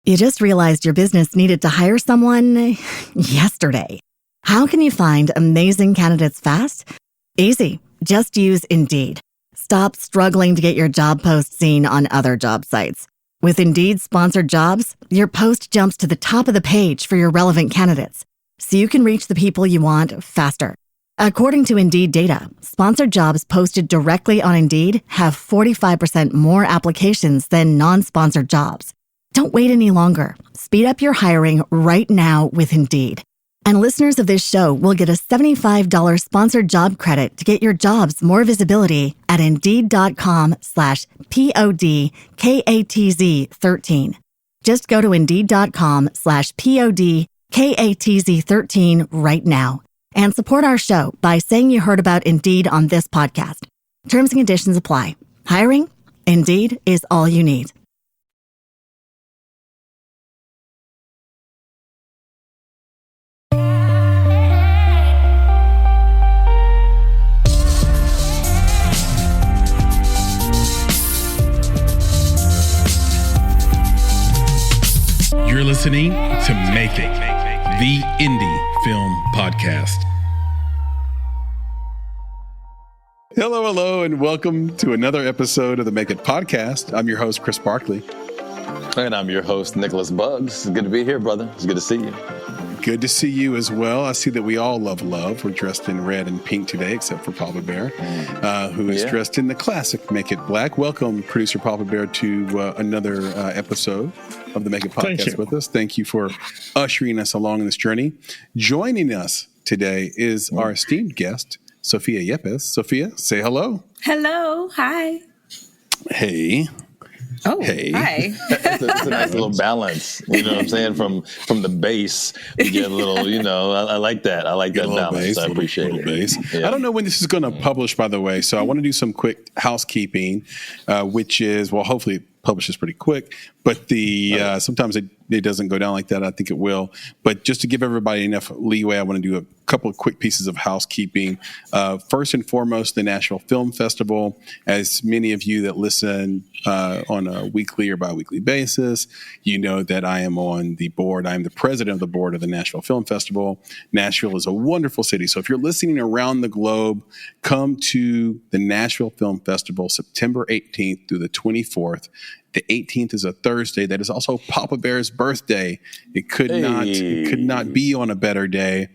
You just realized your business needed to hire someone yesterday. How can you find amazing candidates fast? Easy. Just use Indeed. Stop struggling to get your job post seen on other job sites. With Indeed sponsored jobs, your post jumps to the top of the page for your relevant candidates, so you can reach the people you want faster. According to Indeed data, sponsored jobs posted directly on Indeed have 45% more applications than non-sponsored jobs. Don't wait any longer. Speed up your hiring right now with Indeed. And listeners of this show will get a $75 sponsored job credit to get your jobs more visibility at Indeed.com/PODKATZ13. Just go to Indeed.com/PODKATZ13 right now and support our show by saying you heard about Indeed on this podcast. Terms and conditions apply. Hiring? Indeed is all you need. You're listening to Make It, the indie film podcast. Hello, and welcome to another episode of the Make It podcast. I'm your host, Chris Barkley. And I'm your host, Nicholas Buggs. It's good to be here, brother. It's good to see you. Good to see you as well. I see that we all love love. We're dressed in red and pink today, except for Papa Bear, who is dressed in the classic Make It Black. Welcome, producer Papa Bear, to another episode of the Make It podcast with us. Thank you for ushering us along in this journey. Joining us today is our esteemed guest, Sofia Yepes. Sofia, say hello. Hello. Hi. Hey. Oh, hey. Hi. It's a nice little balance. You know what I'm saying? From the bass, we get a little, I like that. I like that balance. Bass, I appreciate it. Bass. Yeah. I don't know when this is going to publish, by the way, so I want to do some quick housekeeping, which is, well, hopefully it publishes pretty quick, but sometimes it doesn't go down like that. I think it will. But just to give everybody enough leeway, I want to do a couple of quick pieces of housekeeping. First and foremost, the Nashville Film Festival. As many of you that listen on a weekly or bi-weekly basis, you know that I am on the board. I'm the president of the board of the Nashville Film Festival. Nashville is a wonderful city. So if you're listening around the globe, come to the Nashville Film Festival September 18th through the 24th. The 18th is a Thursday. That is also Papa Bear's birthday. It could not be on a better day.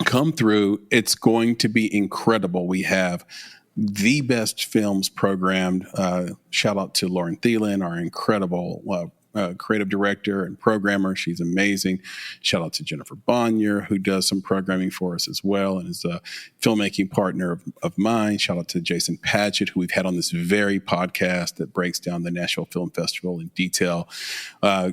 Come through. It's going to be incredible. We have the best films programmed. Shout out to Lauren Thielen, our incredible creative director and programmer. She's amazing. Shout out to Jennifer Bonnier, who does some programming for us as well and is a filmmaking partner of mine. Shout out to Jason Patchett, who we've had on this very podcast that breaks down the Nashville Film Festival in detail.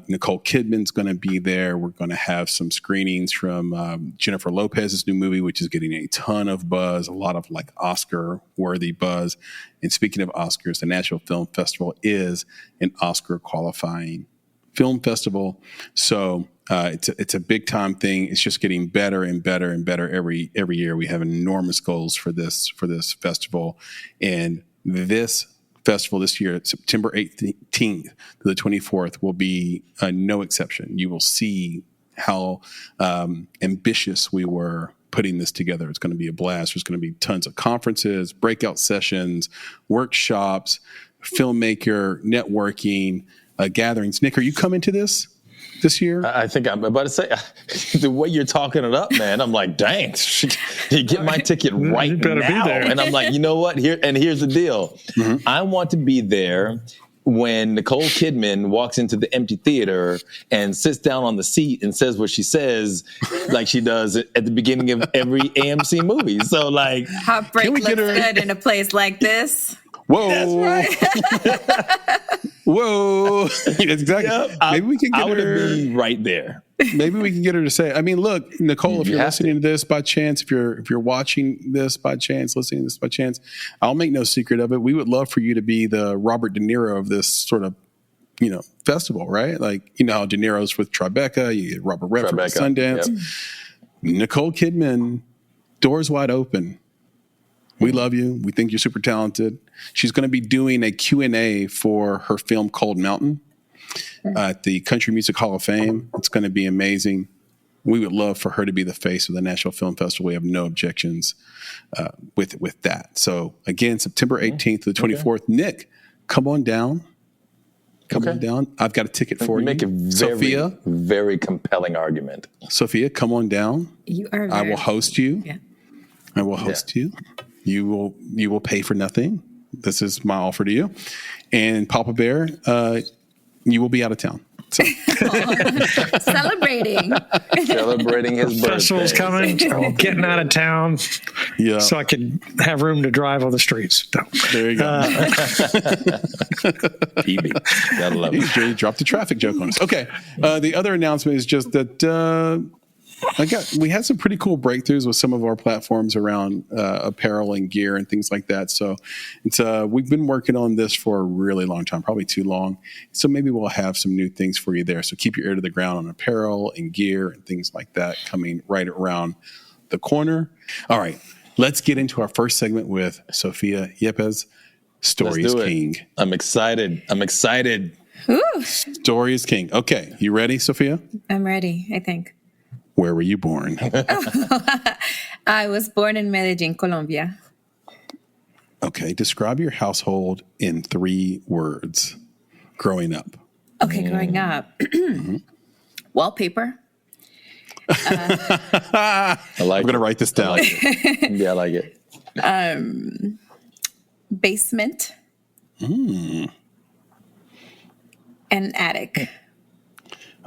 Nicole Kidman's going to be there. We're going to have some screenings from Jennifer Lopez's new movie, which is getting a ton of buzz, a lot of Oscar-worthy buzz. And speaking of Oscars, the Nashville Film Festival is an Oscar qualifying film festival. So it's a big time thing. It's just getting better and better and better every year. We have enormous goals for this festival. And this festival this year, September 18th to the 24th, will be no exception. You will see how ambitious we were putting this together. It's going to be a blast. There's going to be tons of conferences, breakout sessions, workshops, filmmaker networking, gatherings. Nick, are you coming to this year? I think I'm about to say, the way you're talking it up, man, I'm like, dang, you get my ticket right now. Be there. And I'm like, you know what? Here's the deal. Mm-hmm. I want to be there when Nicole Kidman walks into the empty theater and sits down on the seat and says what she says, like she does at the beginning of every AMC movie. So, like, heartbreak looks good in a place like this. Whoa! That's right. Whoa! Exactly. Yep. Maybe we can get her be right there. Maybe we can get her to say. I mean, look, Nicole, if you're listening to this by chance, if you're watching this by chance, listening to this by chance, I'll make no secret of it. We would love for you to be the Robert De Niro of this sort of, festival, right? Like, how De Niro's with Tribeca, you get Robert Redford with Sundance. Yep. Nicole Kidman, doors wide open. We love you. We think you're super talented. She's going to be doing a Q&A for her film Cold Mountain. at the Country Music Hall of Fame. It's going to be amazing. We would love for her to be the face of the Nashville Film Festival. We have no objections with that. So again, September 18th to the 24th. Okay. Nick, come on down. Come on down. I've got a ticket for you. Make a very, Sophia, very compelling argument. Sophia, come on down. You are. I will host you. Yeah. I will host you. You will pay for nothing. This is my offer to you. And Papa Bear, you will be out of town. So. Celebrating his birthday. Festival's coming. I'm getting out of town. Yeah. So I can have room to drive on the streets. So, there you go. PB. Gotta love it. You dropped a traffic joke on us. Okay. The other announcement is just that we had some pretty cool breakthroughs with some of our platforms around apparel and gear and things like that. So we've been working on this for a really long time, probably too long. So maybe we'll have some new things for you there. So keep your ear to the ground on apparel and gear and things like that coming right around the corner. All right, let's get into our first segment with Sofia Yepes. Story is King. I'm excited. Ooh. Story is King. Okay, you ready, Sofia? I'm ready, I think. Where were you born? I was born in Medellin, Colombia. Okay, describe your household in 3 words growing up. Okay, growing up. Wallpaper. I'm going to write this down. Yeah, I like it. Basement. And attic.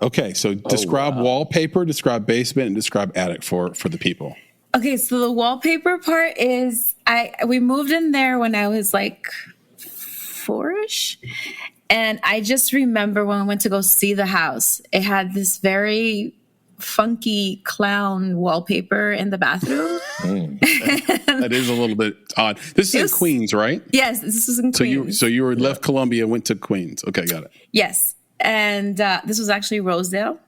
Okay, so describe wallpaper, describe basement, and describe attic for the people. Okay, so the wallpaper part is we moved in there when I was like 4-ish. And I just remember when we went to go see the house, it had this very funky clown wallpaper in the bathroom. That is a little bit odd. This is in Queens, right? Yes, this was in Queens. So you were left Colombia, went to Queens. Okay, got it. Yes. And this was actually Rosedale.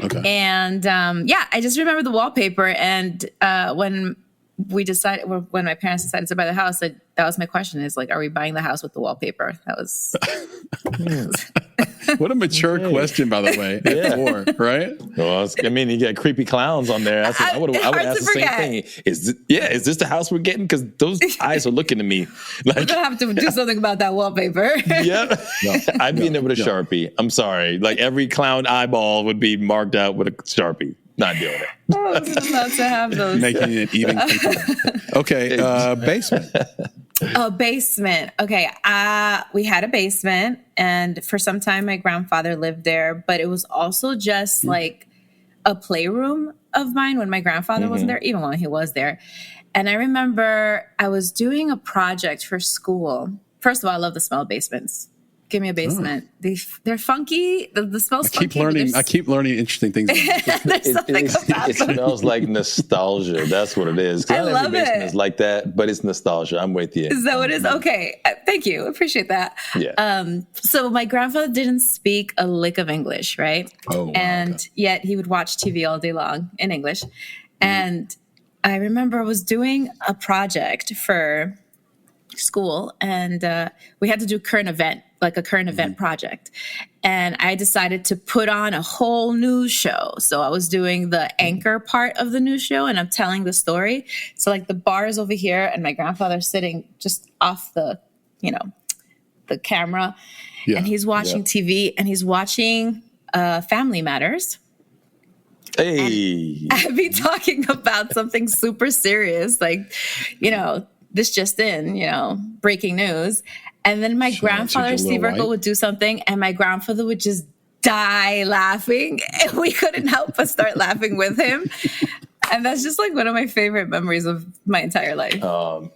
Okay. And I just remember the wallpaper. And when my parents decided to buy the house, that was my question: is like, are we buying the house with the wallpaper? That was. What a mature question, by the way. At 4, right? Well, you got creepy clowns on there. I would ask the same thing. Is this the house we're getting? Because those eyes are looking at me. Like, we're gonna have to do something about that wallpaper. Yeah, I'd be in there with a Sharpie. I'm sorry. Like every clown eyeball would be marked out with a Sharpie. Not doing it. Oh, I'm about to have those. Making it even. Okay, basement. Oh, basement. Okay. We had a basement, and for some time my grandfather lived there, but it was also just like a playroom of mine when my grandfather wasn't there, even when he was there. And I remember I was doing a project for school. First of all, I love the smell of basements. Give me a basement. Oh. They're funky. The smell's funky. I keep learning interesting things. It smells like nostalgia. That's what it is. I love every basement is like that, but it's nostalgia. I'm with you. Is that what it is? Okay. Thank you. Appreciate that. Yeah. So my grandfather didn't speak a lick of English, right? Oh, wow, and yet he would watch TV all day long in English. And I remember I was doing a project for school, and we had to do a current event project. And I decided to put on a whole news show. So I was doing the anchor part of the news show, and I'm telling the story. So like the bar is over here, and my grandfather's sitting just off the camera, and he's watching TV, and he's watching Family Matters. Hey, and I'd be talking about something super serious, like, this just in, breaking news. And then my grandfather, Steve Urkel, would do something, and my grandfather would just die laughing, and we couldn't help but start laughing with him. And that's just like one of my favorite memories of my entire life. Oh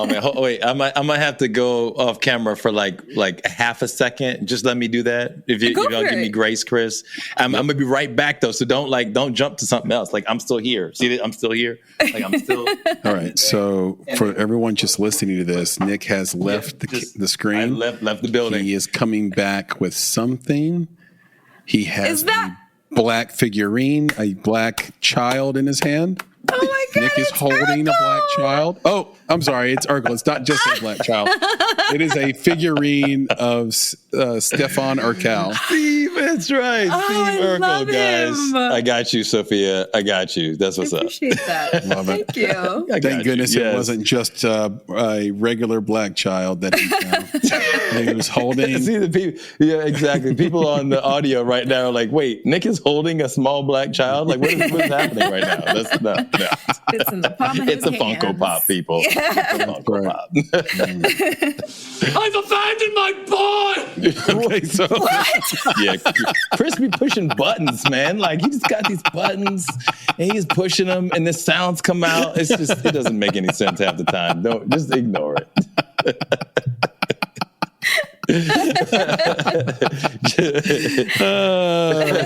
man, wait, I might have to go off camera for like half a second. Just let me do that. If y'all give me grace, Chris. I'm gonna be right back though. So don't jump to something else. Like I'm still here. See, I'm still here. Like I'm still. All right. So for everyone just listening to this, Nick has left the screen. I left the building. He is coming back with something. He has black figurine, a black child in his hand. Oh my God! Nick is holding a black child. Oh, I'm sorry, it's Urkel. It's not just a black child. It is a figurine of Stefan Urkel. That's right. Oh, Steve I love Urkel, guys. him. I got you, Sophia. I got you. That's what's I up. appreciate that. Love it. Thank you. I got Thank you. goodness Yes. it wasn't just a regular black child that he was holding. See the people, yeah, exactly. People on the audio right now are like, "Wait, Nick is holding a small black child. Like, what is happening right now?" That's no. It's in the palm of It's a his Funko hands. Pop, people. It's a Funko Pop. I've abandoned my boy! Okay, so Yeah, Chris be pushing buttons, man. Like he just got these buttons, and he's pushing them, and the sounds come out. It's just it doesn't make any sense half the time. Don't just ignore it.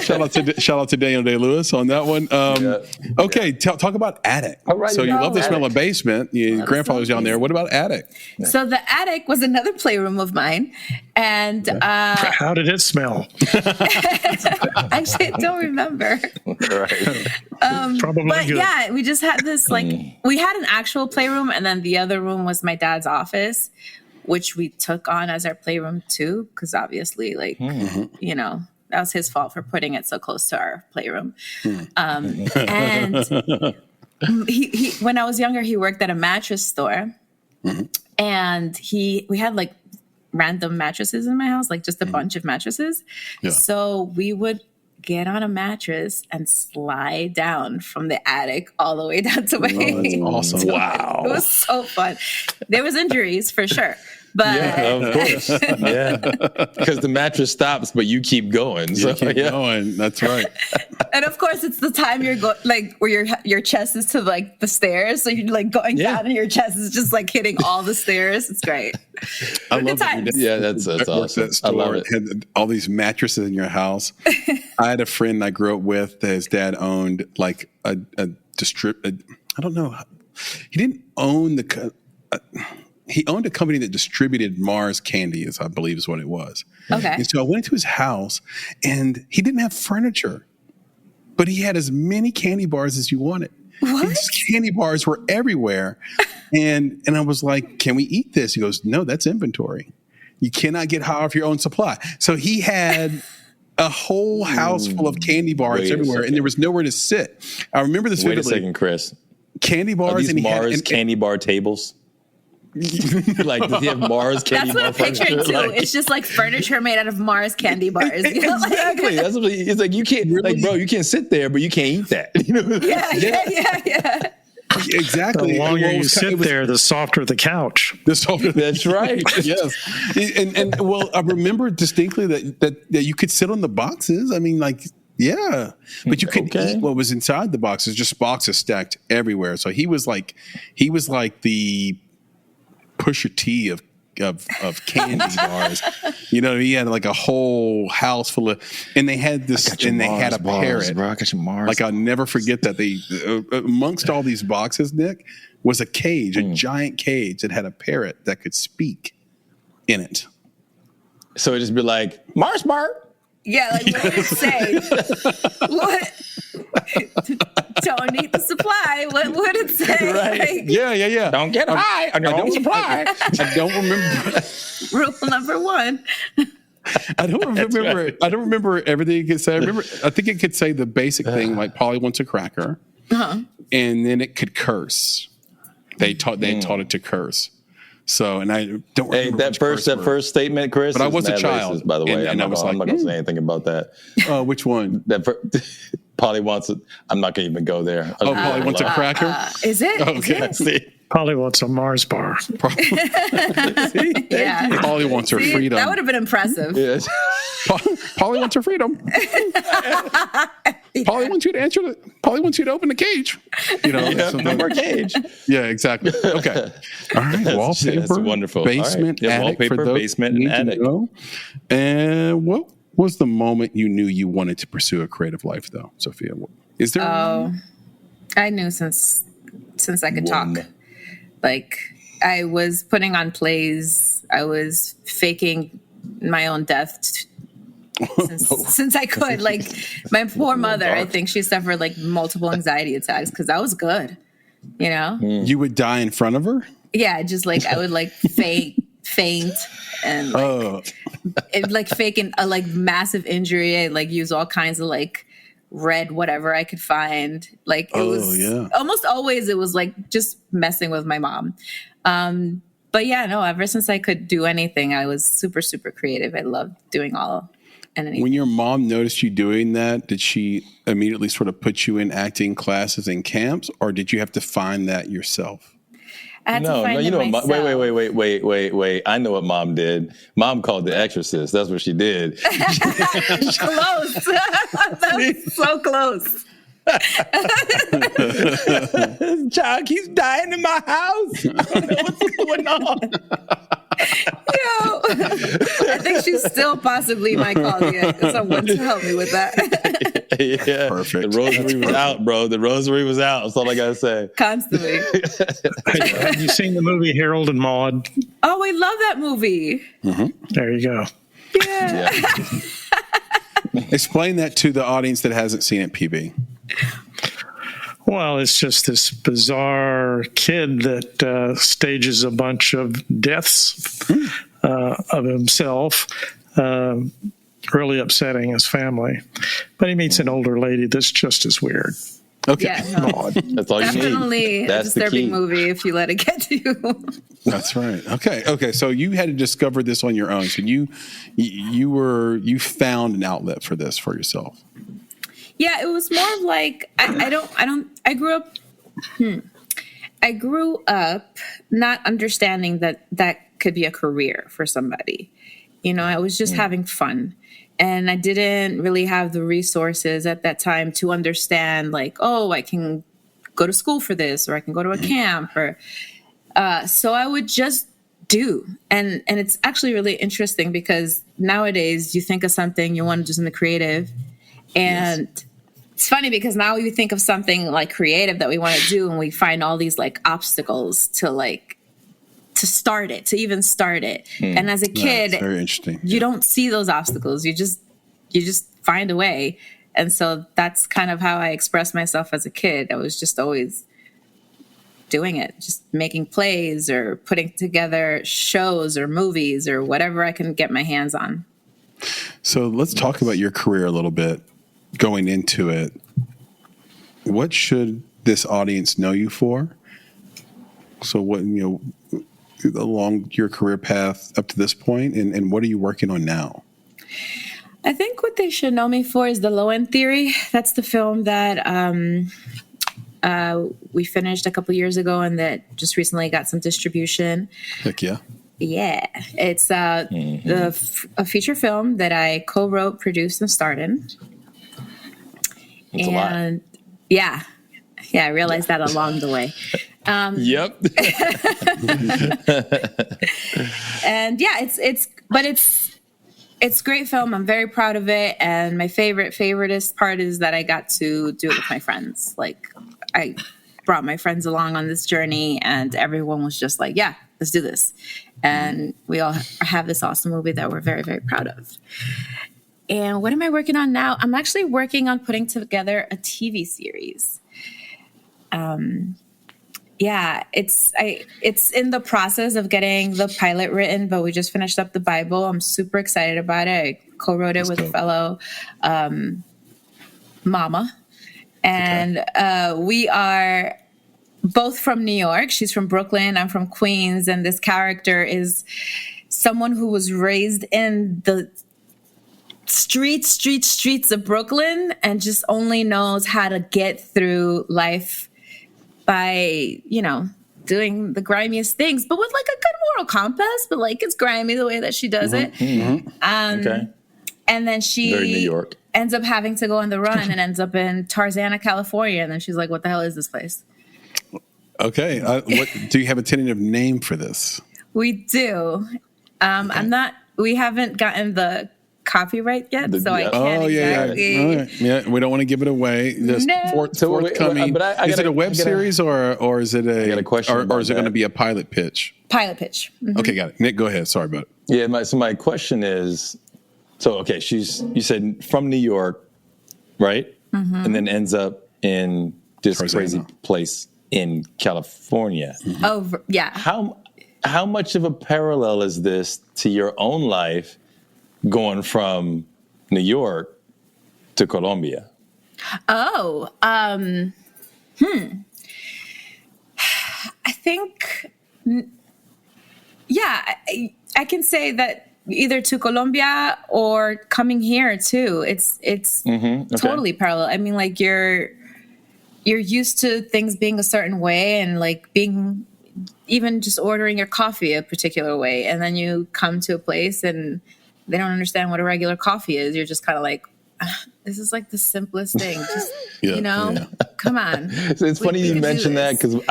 shout out to Daniel Day-Lewis on that one. Okay, talk about attic. All right, So you love the smell attic. of basement. Your grandfather's down there. What about attic? So the attic was another playroom of mine, and How did it smell? actually, I don't remember. Right. Probably But good. yeah, we just had this we had an actual playroom, and then the other room was my dad's office, which we took on as our playroom too, because obviously, you know, that was his fault for putting it so close to our playroom. And he when I was younger, he worked at a mattress store, and we had like random mattresses in my house, like just a bunch of mattresses. Yeah. So we would get on a mattress and slide down from the attic all the way down to my That's awesome. Wow. It was so fun. There was injuries for sure, but Yeah, of course. Yeah, because the mattress stops, but you keep going. So Keep yeah. going. That's right. and of course it's the time you're where your chest is to like the stairs, so you're like going Yeah. down and your chest is just like hitting all the stairs. It's great. I Good love that. times. Yeah, that's Worked awesome. at that I love store, it. had all these mattresses in your house. I had a friend I grew up with that his dad owned like a I don't know. He didn't own he owned a company that distributed Mars candy, I believe is what it was. Okay. And so I went to his house, and he didn't have furniture, but he had as many candy bars as you wanted. What? These candy bars were everywhere. And I was like, can we eat this? He goes, no, that's inventory. You cannot get high off your own supply. So he had a whole house full of candy bars Wait a everywhere, and there was nowhere to sit. I remember this Wait a vividly. second, Chris. Candy Are bars, these and he Mars had candy bar tables? Like, does he have Mars candy That's what bar I'm picturing furniture? too. Like- It's just like furniture made out of Mars candy bars. You know, like- Exactly. That's what he's like. You can't, like, bro. You can't sit there, but you can't eat that. You know? yeah. Exactly. The longer Well, it you was- it sit was- there, the softer the couch. This whole That's right. yes, and well, I remember distinctly that you could sit on the boxes. I mean, like, yeah, but you couldn't Okay. eat what was inside the boxes. Just boxes stacked everywhere. So he was like the Pusha T of candy bars. You know, he had like a whole house full of, and they had this, and they had a parrot. Bro, I got your Mars. Like, I'll never forget that they amongst all these boxes, Nick, was a cage, a giant cage that had a parrot that could speak in it. So it'd just be like, Mars bar. Yeah, like what did it say? What? Don't eat the supply. What would it say? Right. Like, Yeah. Don't get high on your own supply. I don't remember. rule number 1. I don't remember. right. I don't remember everything it could say. I think it could say the basic thing like Polly wants a cracker, and then it could curse. They taught it to curse. So, and I don't remember Hey, that first statement, Chris. But I is was a mad child, racist, by the way. and I was I'm like, not gonna say anything about that. which one? Polly wants it. I'm not gonna even go there. Oh, Polly wants a cracker. Is it? Okay. See, Polly wants a Mars bar. Yeah. Polly wants her See, freedom. that would have been impressive. yes. Polly wants her freedom. Polly wants you to answer the. Polly wants you to open the cage. You know, Yeah, something- no more cage. Yeah, exactly. Okay. All right. Wallpaper. that's wonderful. All right. Basement, Yeah, attic. wallpaper, for those basement, who and need to attic. know. And what was the moment you knew you wanted to pursue a creative life, though, Sophia? Is there? Oh, I knew since I could talk. Like, I was putting on plays. I was faking my own death since I could. Like, my poor mother, I think she suffered like multiple anxiety attacks because I was good, you know? You would die in front of her? Yeah, just like I would like faint and like faking a like massive injury. I like use all kinds of like red whatever I could find. Like it was almost always it was like just messing with my mom. But yeah, no, ever since I could do anything, I was super, super creative. I loved doing all and anything. When your mom noticed you doing that, did she immediately sort of put you in acting classes and camps, or did you have to find that yourself? I had to find you know, myself. wait. I know what mom did. Mom called The Exorcist. That's what she did. Close. That was so close. This child keeps dying in my house. I don't know what's going on. Yo, I think she still possibly might call someone to help me with that. Yeah, perfect. The rosary was out, bro. The rosary was out. That's all I gotta say. Constantly. Have you seen the movie Harold and Maude? Oh, we love that movie. Mm-hmm. There you go. Yeah. Explain that to the audience that hasn't seen it, PB. Well, it's just this bizarre kid that stages a bunch of deaths of himself, really upsetting his family. But he meets an older lady that's just as weird. Okay. Yeah, no. That's all you need. Definitely a disturbing movie if you let it get to you. That's right. Okay. So you had to discover this on your own. So you found an outlet for this for yourself. Yeah, it was more of like I grew up not understanding that could be a career for somebody. You know, I was just having fun. And I didn't really have the resources at that time to understand, like, oh, I can go to school for this, or I can go to a camp, or so I would just do. And it's actually really interesting because nowadays you think of something, you want to do something creative, and it's funny because now you think of something like creative that we want to do, and we find all these like obstacles to even start it. And as a kid, that's very interesting. You don't see those obstacles. You just find a way. And so that's kind of how I expressed myself as a kid. I was just always doing it, just making plays or putting together shows or movies or whatever I can get my hands on. So let's talk about your career a little bit going into it. What should this audience know you for? So what, along your career path up to this point, and what are you working on now? I think what they should know me for is The Low End Theory. That's the film that we finished a couple years ago and that just recently got some distribution. Heck yeah. Yeah. It's a feature film that I co-wrote, produced, and starred in. It's a lot. Yeah, I realized that along the way. Yep. And yeah, it's great film. I'm very proud of it. And my favoriteest part is that I got to do it with my friends. Like I brought my friends along on this journey and everyone was just like, yeah, let's do this. And we all have this awesome movie that we're very, very proud of. And what am I working on now? I'm actually working on putting together a TV series. It's in the process of getting the pilot written, but we just finished up the Bible. I'm super excited about it. I co-wrote it with a fellow mama. And we are both from New York. She's from Brooklyn. I'm from Queens. And this character is someone who was raised in the streets of Brooklyn and just only knows how to get through life by, doing the grimiest things, but with like a good moral compass, but like it's grimy the way that she does it. Okay. And then she Very New York. ends up having to go on the run and ends up in Tarzana, California. And then she's like, what the hell is this place? Okay. Do you have a tentative name for this? We do. We haven't gotten the copyright yet, so I can't exactly. All right. Yeah, we don't want to give it okay. Forthcoming. Is it a web series or is it I got a question or is it going to be a pilot pitch? Pilot pitch. Mm-hmm. Okay, got it. Nick, go ahead. Sorry about it. Yeah. My question is, you said from New York, right? Mm-hmm. And then ends up in this crazy place in California. Mm-hmm. Oh, yeah. How how much of a parallel is this to your own life going from New York to Colombia? Oh, I think, yeah, I can say that either to Colombia or coming here too. It's totally parallel. I mean, like you're used to things being a certain way and like being even just ordering your coffee a particular way, and then you come to a place and they don't understand what a regular coffee is. You're just kind of like, this is like the simplest thing. Just, come on. So it's funny you mentioned that because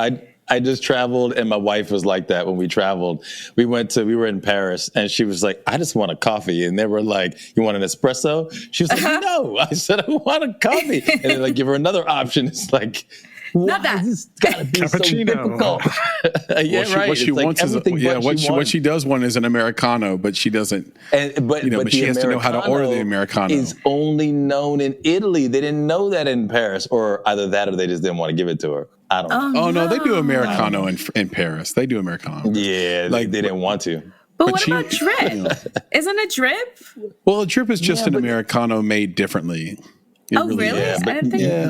I just traveled and my wife was like that when we traveled. We were in Paris and she was like, I just want a coffee. And they were like, you want an espresso? She was like, no. I said, I want a coffee. And then like give her another option. It's like, not that. This gotta be so difficult. What she does want is an Americano, but she doesn't. But she has to know how to order the Americano. Is only known in Italy. They didn't know that in Paris, or either that, or they just didn't want to give it to her. I don't know. Oh no, they do Americano in Paris. They do Americano. Yeah, like they didn't want to. But what about drip? Isn't a drip? Well, a drip is just an Americano made differently. Really? Yeah,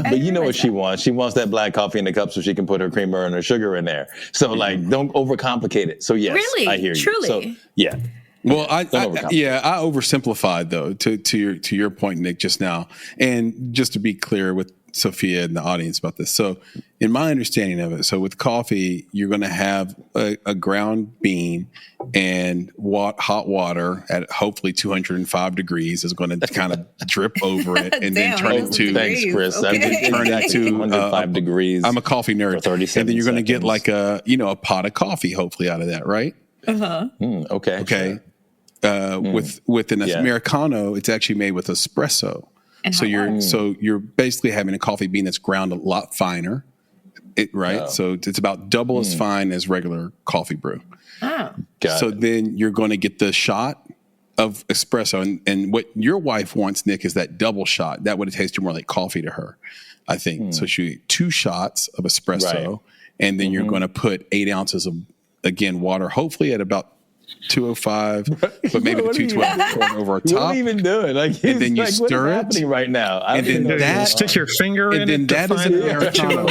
but you know what she wants. She wants that black coffee in the cup so she can put her creamer and her sugar in there. So, like, don't overcomplicate it. So, yes, really? I hear you. Truly? So, yeah. Well, I oversimplified, though, to your point, Nick, just now. And just to be clear with Sofia and the audience about this. So, in my understanding of it, so with coffee, you're going to have a ground bean and hot water at hopefully 205 degrees is going to kind of drip over it and then turn it to. Thanks, Chris. Okay. Turn it to 105 degrees. I'm a coffee nerd. And then you're going to get like a pot of coffee, hopefully out of that, right? Okay. Okay. Sure. With an Americano, it's actually made with espresso. So you're basically having a coffee bean that's ground a lot finer, right? Oh. So it's about double as fine as regular coffee brew. Oh, so then you're going to get the shot of espresso, and what your wife wants, Nick, is that double shot. That would have tasted more like coffee to her, I think. So she 2 shots of espresso, and then you're going to put 8 ounces of water, hopefully at about 205, but maybe the 212 over top. What are you even doing? Like, and then you stir it happening right now. And then that stick your finger in it. And then that is an Americano.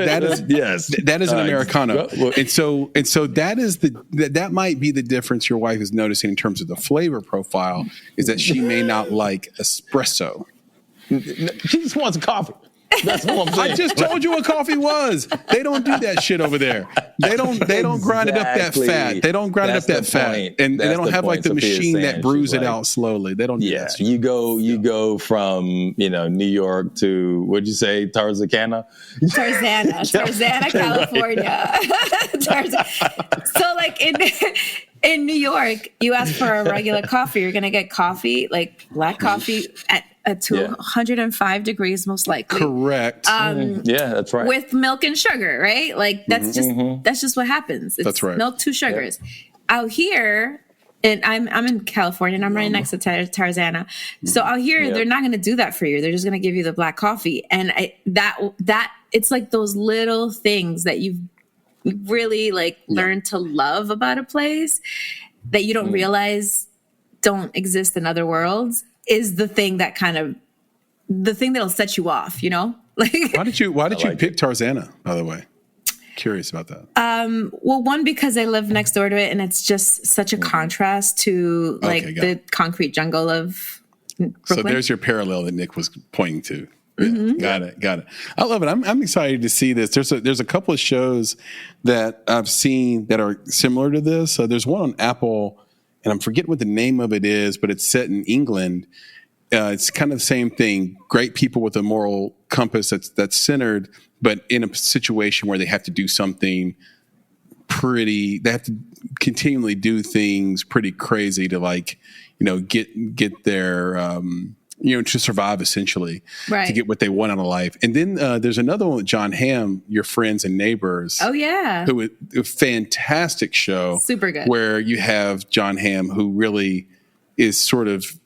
That is an Americano. And so that might be the difference your wife is noticing in terms of the flavor profile is that she may not like espresso. She just wants a coffee. That's what I'm saying. I just told you what coffee was. They don't do that shit over there. They don't grind it up that fat. They don't grind it up that fat, and they don't have like the machine that brews it out slowly. They don't do that. You go from New York to what'd you say, Tarzana, California. So like in New York, you ask for a regular coffee, you're gonna get coffee, like black coffee at 205 degrees, most likely. Correct. Yeah, that's right. With milk and sugar, right? Like that's just what happens. It's that's right. Milk, 2 sugars. Yeah. Out here, and I'm in California, and I'm right next to Tarzana. So out here, they're not going to do that for you. They're just going to give you the black coffee, and that it's like those little things that you've really learned to love about a place that you don't realize don't exist in other worlds. Is the thing that the thing that'll set you off, Like, why did you pick Tarzana, by the way? Curious about that. Well, one, because I live next door to it, and it's just such a contrast to the concrete jungle of Brooklyn. So there's your parallel that Nick was pointing to. Yeah, got it. I love it. I'm excited to see this. There's a couple of shows that I've seen that are similar to this. So there's one on Apple. And I'm forgetting what the name of it is, but it's set in England. It's kind of the same thing. Great people with a moral compass that's centered, but in a situation where they have to do something they have to continually do things pretty crazy to get their to survive, essentially, to get what they want out of life. And then there's another one with John Hamm, Your Friends and Neighbors. Oh, yeah. Who a fantastic show. Super good. Where you have John Hamm, who really is sort of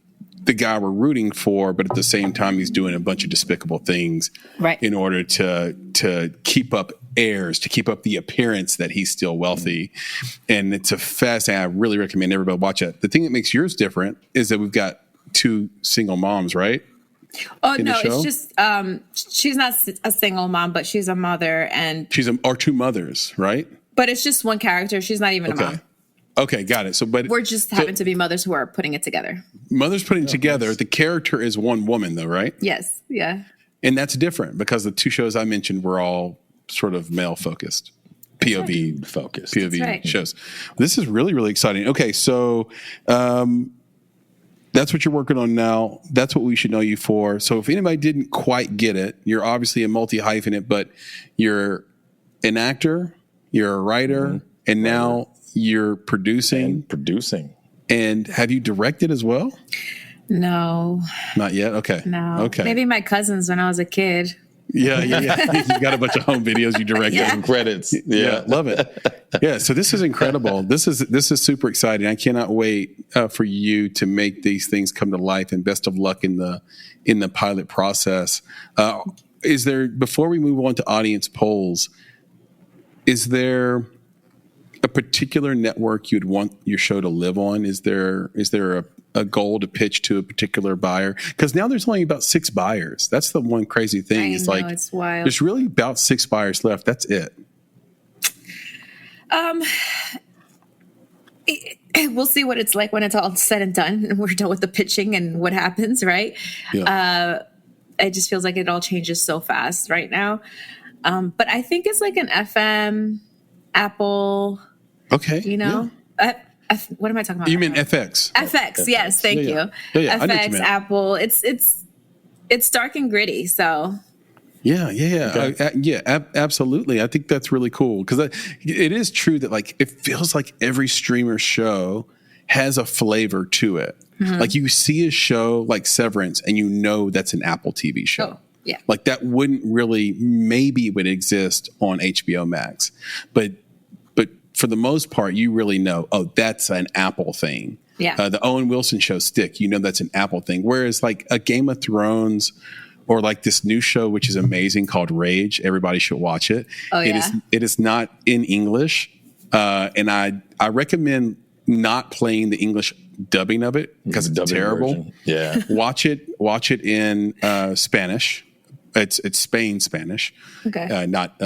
the guy we're rooting for, but at the same time, he's doing a bunch of despicable things in order to keep up heirs to keep up the appearance that he's still wealthy. And it's a fascinating. I really recommend everybody watch it. The thing that makes yours different is that we've got 2 single moms, right? Oh, no, it's just she's not a single mom, but she's a mother, and or 2 mothers, right? But it's just one character. She's not even a mom. Okay, got it. So, but we're just happen to be mothers who are putting it together. Mothers putting it together. The character is one woman, though, right? Yes. Yeah. And that's different because the 2 shows I mentioned were all sort of male focused, POV focused, POV shows. This is really, really exciting. Okay, so that's what you're working on now. That's what we should know you for. So if anybody didn't quite get it, you're obviously a multi-hyphenate, but you're an actor, you're a writer, and now you're producing. And have you directed as well? No. Not yet? Okay. No. Okay. Maybe my cousins when I was a kid. Yeah. You got a bunch of home videos you directed and credits. Yeah, love it. Yeah, so this is incredible. This is super exciting. I cannot wait for you to make these things come to life. And best of luck in the pilot process. Is there, before we move on to audience polls, is there a particular network you'd want your show to live on? Is there a goal to pitch to a particular buyer? Because now there's only about 6 buyers. That's the one crazy thing. It's like it's wild. There's really about 6 buyers left. That's it. We'll see what it's like when it's all said and done and we're done with the pitching and what happens, right? Yeah. It just feels like it all changes so fast right now. But I think it's like an FM, Apple. Okay. You know? Yeah. What am I talking about? You mean FX? FX, yes, thank you. Yeah, FX, Apple. It's dark and gritty, so. Yeah. Okay. Absolutely. I think that's really cool because it is true that like it feels like every streamer show has a flavor to it. Mm-hmm. Like you see a show like Severance and you know that's an Apple TV show. Oh, yeah. Like that wouldn't really, maybe would exist on HBO Max, but for the most part, you really know, oh, that's an Apple thing. Yeah. The Owen Wilson show, Stick, you know that's an Apple thing. Whereas like a Game of Thrones or like this new show, which is amazing called Rage, everybody should watch it. Oh, yeah. It is not in English. And I recommend not playing the English dubbing of it because it's terrible. Version. Yeah. Watch it in Spanish. It's Spain Spanish. Okay. Not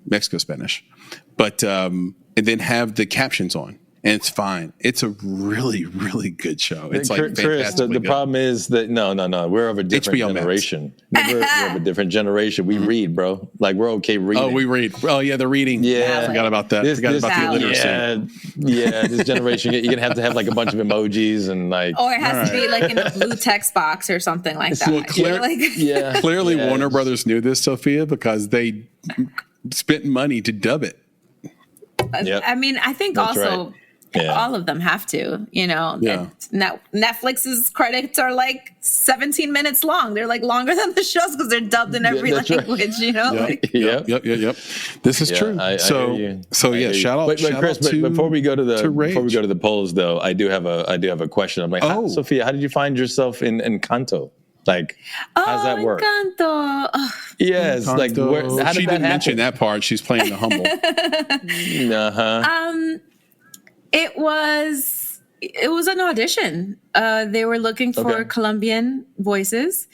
Mexico Spanish. But and then have the captions on, and it's fine. It's a really, really good show. It's like Chris. The problem is that no, we're of a different generation. We're of a different generation. We read, bro. Like we're okay reading. Oh, we read. Oh, yeah, the reading. Yeah, I forgot about that. Forgot about the illiteracy. Yeah. This generation, you're gonna have like a bunch of emojis and like. Or it has to be like in a blue text box or something like that. Well, clearly, Warner Brothers knew this, Sophia, because they spent money to dub it. Yep. I mean, I think That's also all of them have to, you know. Yeah. Netflix's credits are like 17 minutes long. They're like longer than the shows because they're dubbed in every language, you know. Yep. This is true. Shout out. But Chris, before we go to the polls, though, I do have a question. I'm like, Sophia, how did you find yourself in Encanto? Like, how's that work? Encanto. Yes, Encanto. Like how did she that didn't happen? mention that part. She's playing the humble. It was an audition. They were looking for Colombian voices,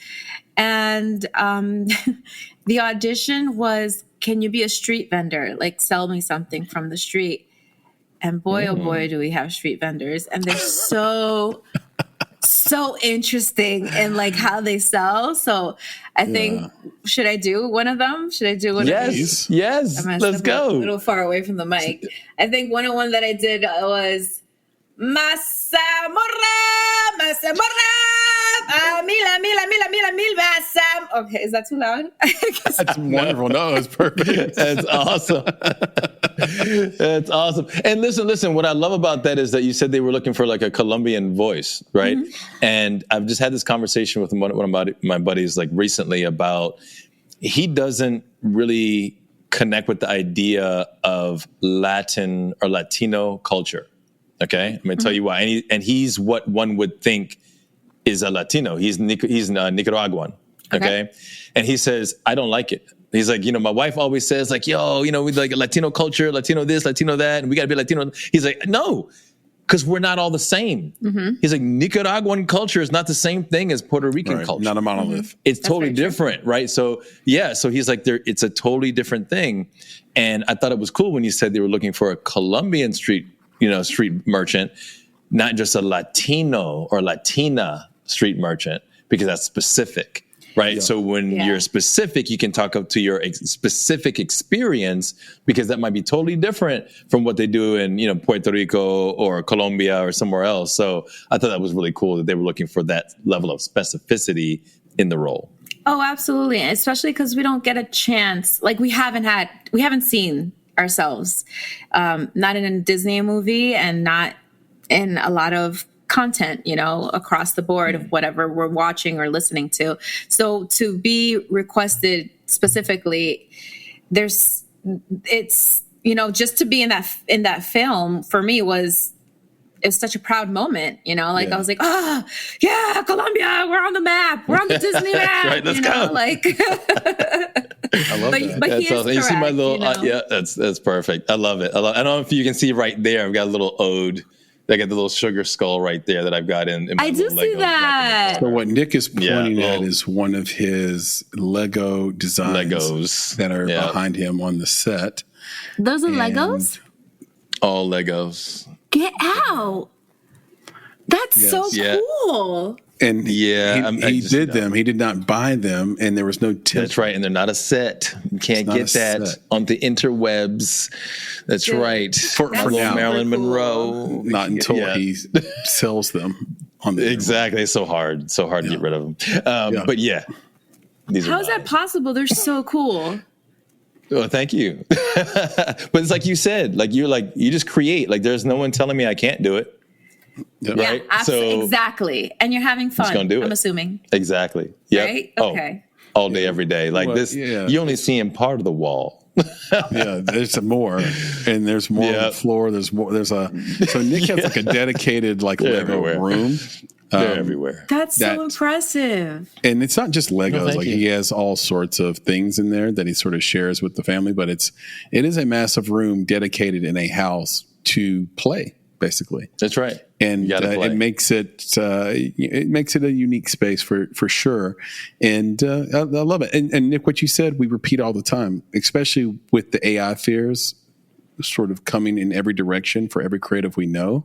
and the audition was, "Can you be a street vendor? Like, sell me something from the street." And boy, oh boy, do we have street vendors, and they're so interesting in like how they sell. So I think, should I do one of them? Should I do one of these? Yes. Let's go. A little far away from the mic. I think one that I did was Masa Morra, mil basam. Okay, is that too loud? That's wonderful. No, it's perfect. That's awesome. That's awesome. And listen, what I love about that is that you said they were looking for like a Colombian voice, right? Mm-hmm. And I've just had this conversation with one of my buddies like recently about he doesn't really connect with the idea of Latin or Latino culture. Okay, I'm going to tell you why. And he's what one would think is a Latino. He's Nicaraguan. Okay, and he says, I don't like it. He's like, my wife always says like, yo, we like Latino culture, Latino this, Latino that, and we got to be Latino. He's like, no, because we're not all the same. Mm-hmm. He's like, Nicaraguan culture is not the same thing as Puerto Rican culture. Not a monolith. Mm-hmm. It's totally different, right? So so he's like, it's a totally different thing. And I thought it was cool when you said they were looking for a Colombian street merchant, not just a Latino or Latina street merchant, because that's specific. Right. Yeah. So when you're specific, you can talk up to your specific experience, because that might be totally different from what they do in, Puerto Rico or Colombia or somewhere else. So I thought that was really cool that they were looking for that level of specificity in the role. Oh, absolutely. Especially because we don't get a chance. Like we haven't seen ourselves, not in a Disney movie and not in a lot of content, across the board of whatever we're watching or listening to. So to be requested specifically, just to be in that film for me was such a proud moment, I was like, yeah, Colombia, we're on the map. We're on the Disney map. Right, let's go. I love that. That's awesome. You see my little, that's perfect. I love it. I don't know if you can see right there. I've got a little ode. I got the little sugar skull right there that I've got in my I do see Lego that. So what Nick is pointing at is one of his Lego designs Legos that are behind him on the set. Those are Legos? All Legos. Get out. That's so cool. And he did them. He did not buy them, and there was no tip. That's right, and they're not a set. You can't get that on the interwebs. That's right. For now, Marilyn Monroe. Not until he sells them on the Exactly. It's so hard to get rid of them. But these How's that possible? They're so cool. Oh, thank you. But it's like you said, you just create. Like there's no one telling me I can't do it. Yep. Right? Yeah, absolutely. Exactly. And you're having fun, I'm assuming. Exactly. Yep. Right? Okay. All day, every day. You only see in part of the wall. There's more. And there's more on the floor. There's more. So Nick has like a dedicated Lego room. They're everywhere. That's so impressive. And it's not just Legos. You. He has all sorts of things in there that he sort of shares with the family. But it is a massive room dedicated in a house to play, basically. That's right. And it makes it a unique space for sure. And I love it. And Nick, what you said, we repeat all the time, especially with the AI fears sort of coming in every direction for every creative we know.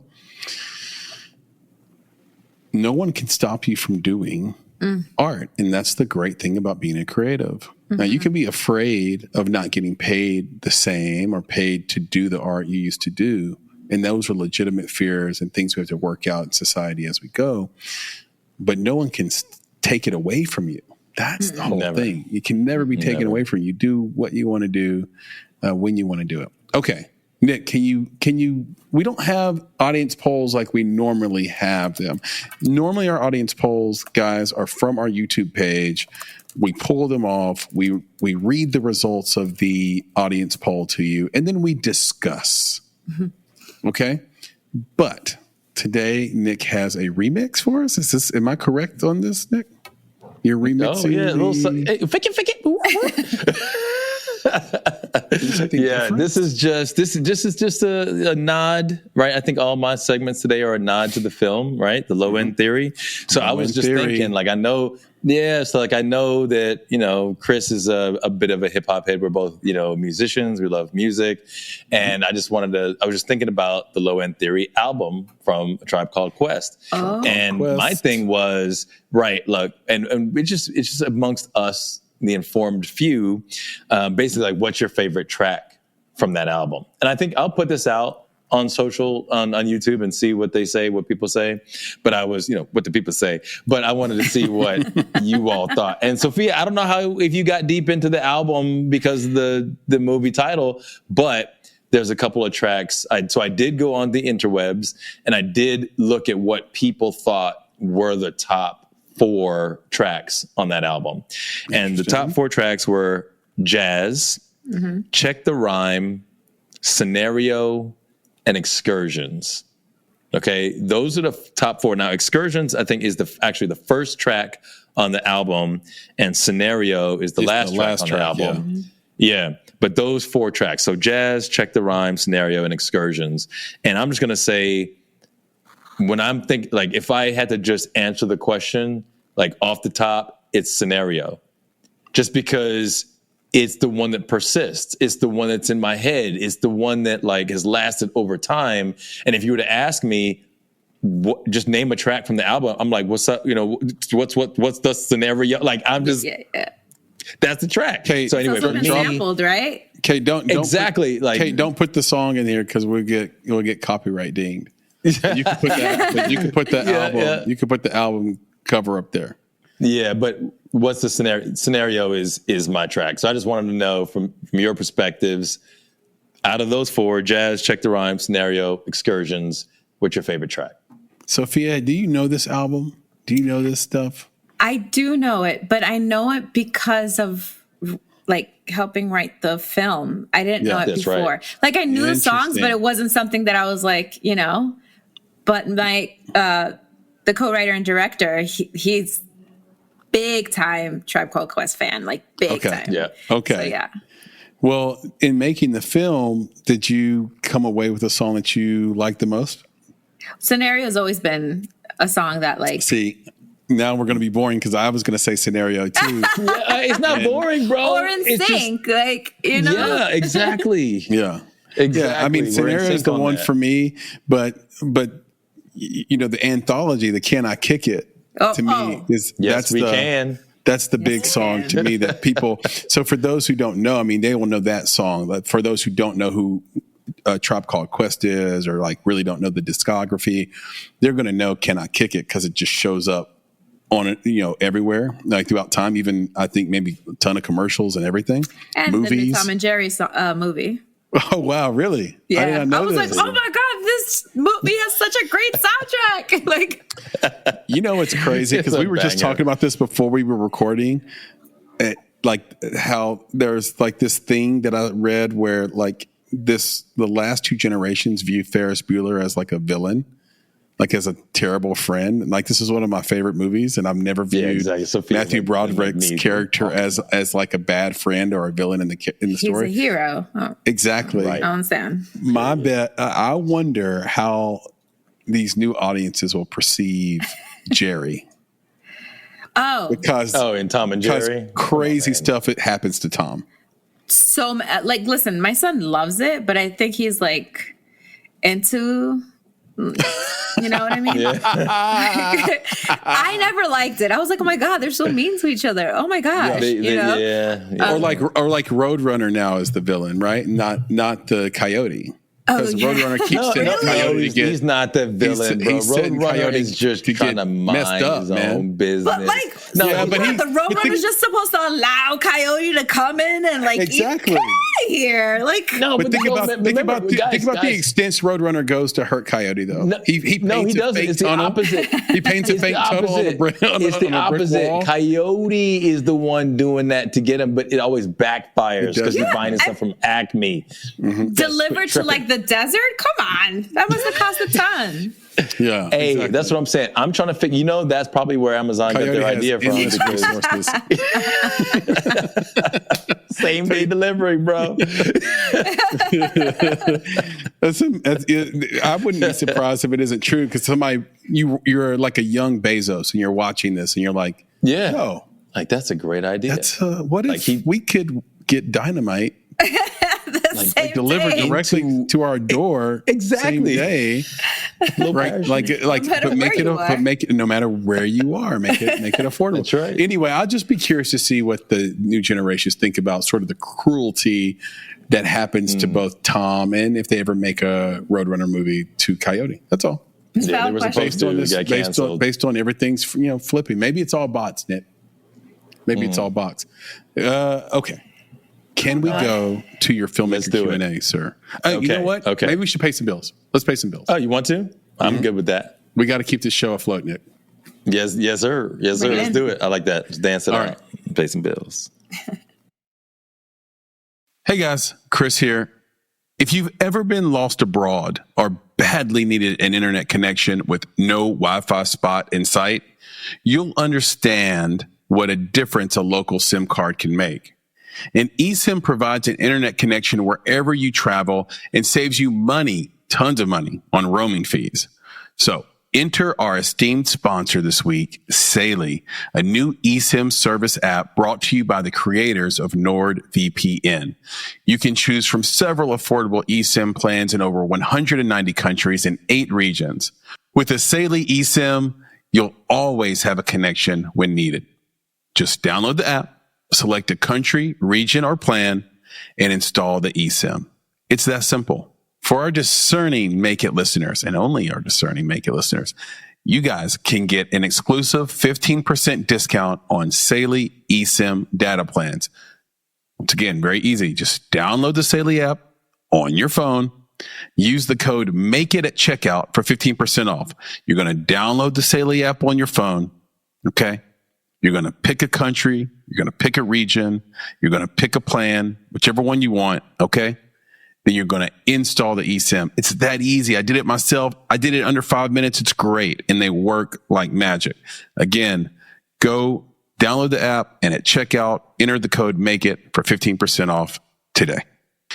No one can stop you from doing art. And that's the great thing about being a creative. Mm-hmm. Now, you can be afraid of not getting paid the same or paid to do the art you used to do. And those are legitimate fears and things we have to work out in society as we go. But no one can take it away from you. That's the whole thing. You can never be taken away from you. You do what you want to do when you want to do it. Okay. Nick, can you, we don't have audience polls like we normally have them. Normally our audience polls, guys, are from our YouTube page. We pull them off. We read the results of the audience poll to you, and then we discuss. Mm-hmm. Okay. But today Nick has a remix for us. Am I correct on this, Nick? You're remixing. Oh, yeah. Fake it. This is just a nod, right? I think all my segments today are a nod to the film, right? The low end theory. So I was just thinking, I know that, Chris is a bit of a hip hop head. We're both, musicians. We love music. And I was just thinking about the Low End Theory album from A Tribe Called Quest. Oh. And my thing was, right, look, and it's just amongst us, the informed few, basically what's your favorite track from that album? And I think I'll put this out on social, on YouTube, and see what they say, what people say. But I was, what the people say. But I wanted to see what you all thought. And Sophia, I don't know if you got deep into the album because of the movie title, but there's a couple of tracks. So I did go on the interwebs and I did look at what people thought were the top 4 tracks on that album. And the top 4 tracks were Jazz, Check the Rhyme, Scenario, and Excursions. Okay, those are the top 4. Now, Excursions, I think, is actually the first track on the album, and Scenario is the last track on the album. Yeah, but those 4 tracks. So Jazz, Check the Rhyme, Scenario, and Excursions. And I'm just going to say, when I'm thinking, like, if I had to just answer the question, like, off the top, it's Scenario. Just because it's the one that persists. It's the one that's in my head. It's the one that, like, has lasted over time. And if you were to ask me, just name a track from the album, I'm like, what's up? You know, what's the Scenario? Like, I'm just, that's the track. Okay, so anyway, it's also been sampled, right? Okay, don't exactly. don't put the song in here because we'll get copyright dinged. You could put that. You could put the album. Yeah. You could put the album cover up there. Yeah, but what's the scenario? Scenario is my track. So I just wanted to know from your perspectives, out of those 4, Jazz, Check the Rhyme, Scenario, Excursions, what's your favorite track? Sophia, do you know this album? Do you know this stuff? I do know it, but I know it because of, like, helping write the film. I didn't know it before. Right. Like, I knew the songs, but it wasn't something that I was like, you know. But my the co-writer and director, he's big time Tribe Called Quest fan, like big time. Yeah. Okay. So, yeah. Well, in making the film, did you come away with a song that you liked the most? Scenario has always been a song that, like. See, now we're going to be boring because I was going to say Scenario too. It's not boring, bro. Or In Sync, just, like, you know. Yeah, exactly. Yeah. I mean, Scenario is the one for me, but you know, the anthology, the Can I Kick It, to me is that's the big song to me that people. So for those who don't know, I mean, they will know that song. But for those who don't know who Tribe Called Quest is, or like really don't know the discography, they're going to know Can I Kick It because it just shows up on it, you know, everywhere, like throughout time. Even I think maybe a ton of commercials and everything. And movies. The new Tom and Jerry movie. Oh wow, really? Yeah, I didn't know I was this. like, oh my god, this movie has such a great soundtrack. Like, you know, it's crazy because we were just talking about this before we were recording. Like how there's like this thing that I read where like the last 2 generations view Ferris Bueller as like a villain, like as a terrible friend. Like this is one of my favorite movies, and I've never viewed Matthew Broderick's character as like a bad friend or a villain in the story. He's a hero. Oh. Exactly. Right. I understand. My bet. I wonder how these new audiences will perceive Jerry. Because in Tom and Jerry, crazy stuff it happens to Tom. So like, listen, my son loves it, but I think he's like into. You know what I mean? Yeah. I never liked it. I was like, oh my god, they're so mean to each other. Oh my gosh, Or like Roadrunner now is the villain, right? Not the Coyote. Because Roadrunner keeps sending Coyote to get. He's not the villain, bro. Roadrunner is just trying to mind his own business. But like, the Roadrunner's just supposed to allow Coyote to come in and like, exactly. Get out of here. Like, no, but think about the extent Roadrunner goes to hurt Coyote, though. No, he doesn't. It's the opposite. He paints a fake tunnel on the brick. It's the opposite. Coyote is the one doing that to get him, but it always backfires because he's buying stuff from Acme. Delivered to like the desert? Come on. That must have cost a ton. Yeah. Hey, exactly. That's what I'm saying. I'm trying to figure, that's probably where Amazon got their idea from. Same day delivery, bro. I wouldn't be surprised if it isn't true because you're like a young Bezos and you're watching this and you're like, like that's a great idea. That's what if we could get dynamite like delivered directly to our door same day, right? But make it no matter where you are, make it affordable. That's right. Anyway, I'll just be curious to see what the new generations think about sort of the cruelty that happens to both Tom and if they ever make a Roadrunner movie to Coyote. That's all. They were supposed to based on everything's flipping. Maybe it's all bots, Nick. Maybe it's all bots. Okay. Can we go to your filmmaker Q&A, sir? Okay. You know what? Okay. Maybe we should pay some bills. Let's pay some bills. Oh, you want to? I'm good with that. We got to keep this show afloat, Nick. Yes, sir. Yes, sir. Let's do it. I like that. Let's dance it out. Right. Pay some bills. Hey, guys. Chris here. If you've ever been lost abroad or badly needed an internet connection with no Wi-Fi spot in sight, you'll understand what a difference a local SIM card can make. And eSIM provides an internet connection wherever you travel and saves you money, tons of money, on roaming fees. So enter our esteemed sponsor this week, Saley, a new eSIM service app brought to you by the creators of NordVPN. You can choose from several affordable eSIM plans in over 190 countries in 8 regions. With a Saley eSIM, you'll always have a connection when needed. Just download the app, select a country, region, or plan, and install the eSIM. It's that simple. For our discerning Make It listeners, and only our discerning Make It listeners, you guys can get an exclusive 15% discount on Saley eSIM data plans. Once again, very easy. Just download the Saley app on your phone. Use the code MAKEIT at checkout for 15% off. You're going to download the Saley app on your phone, okay? You're going to pick a country. You're going to pick a region. You're going to pick a plan, whichever one you want, okay? Then you're going to install the eSIM. It's that easy. I did it myself. I did it under 5 minutes. It's great. And they work like magic. Again, go download the app and at checkout, enter the code MAKEIT for 15% off today.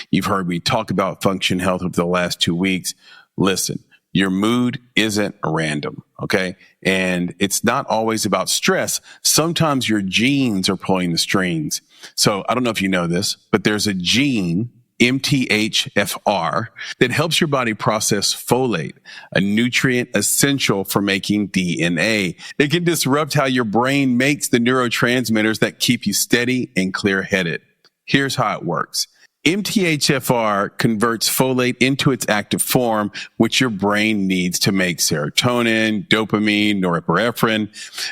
You've heard me talk about Function Health over the last 2 weeks. Listen, your mood isn't random, okay? And it's not always about stress. Sometimes your genes are pulling the strings. So I don't know if you know this, but there's a gene, MTHFR, that helps your body process folate, a nutrient essential for making DNA. It can disrupt how your brain makes the neurotransmitters that keep you steady and clear-headed. Here's how it works. MTHFR converts folate into its active form, which your brain needs to make serotonin, dopamine, norepinephrine.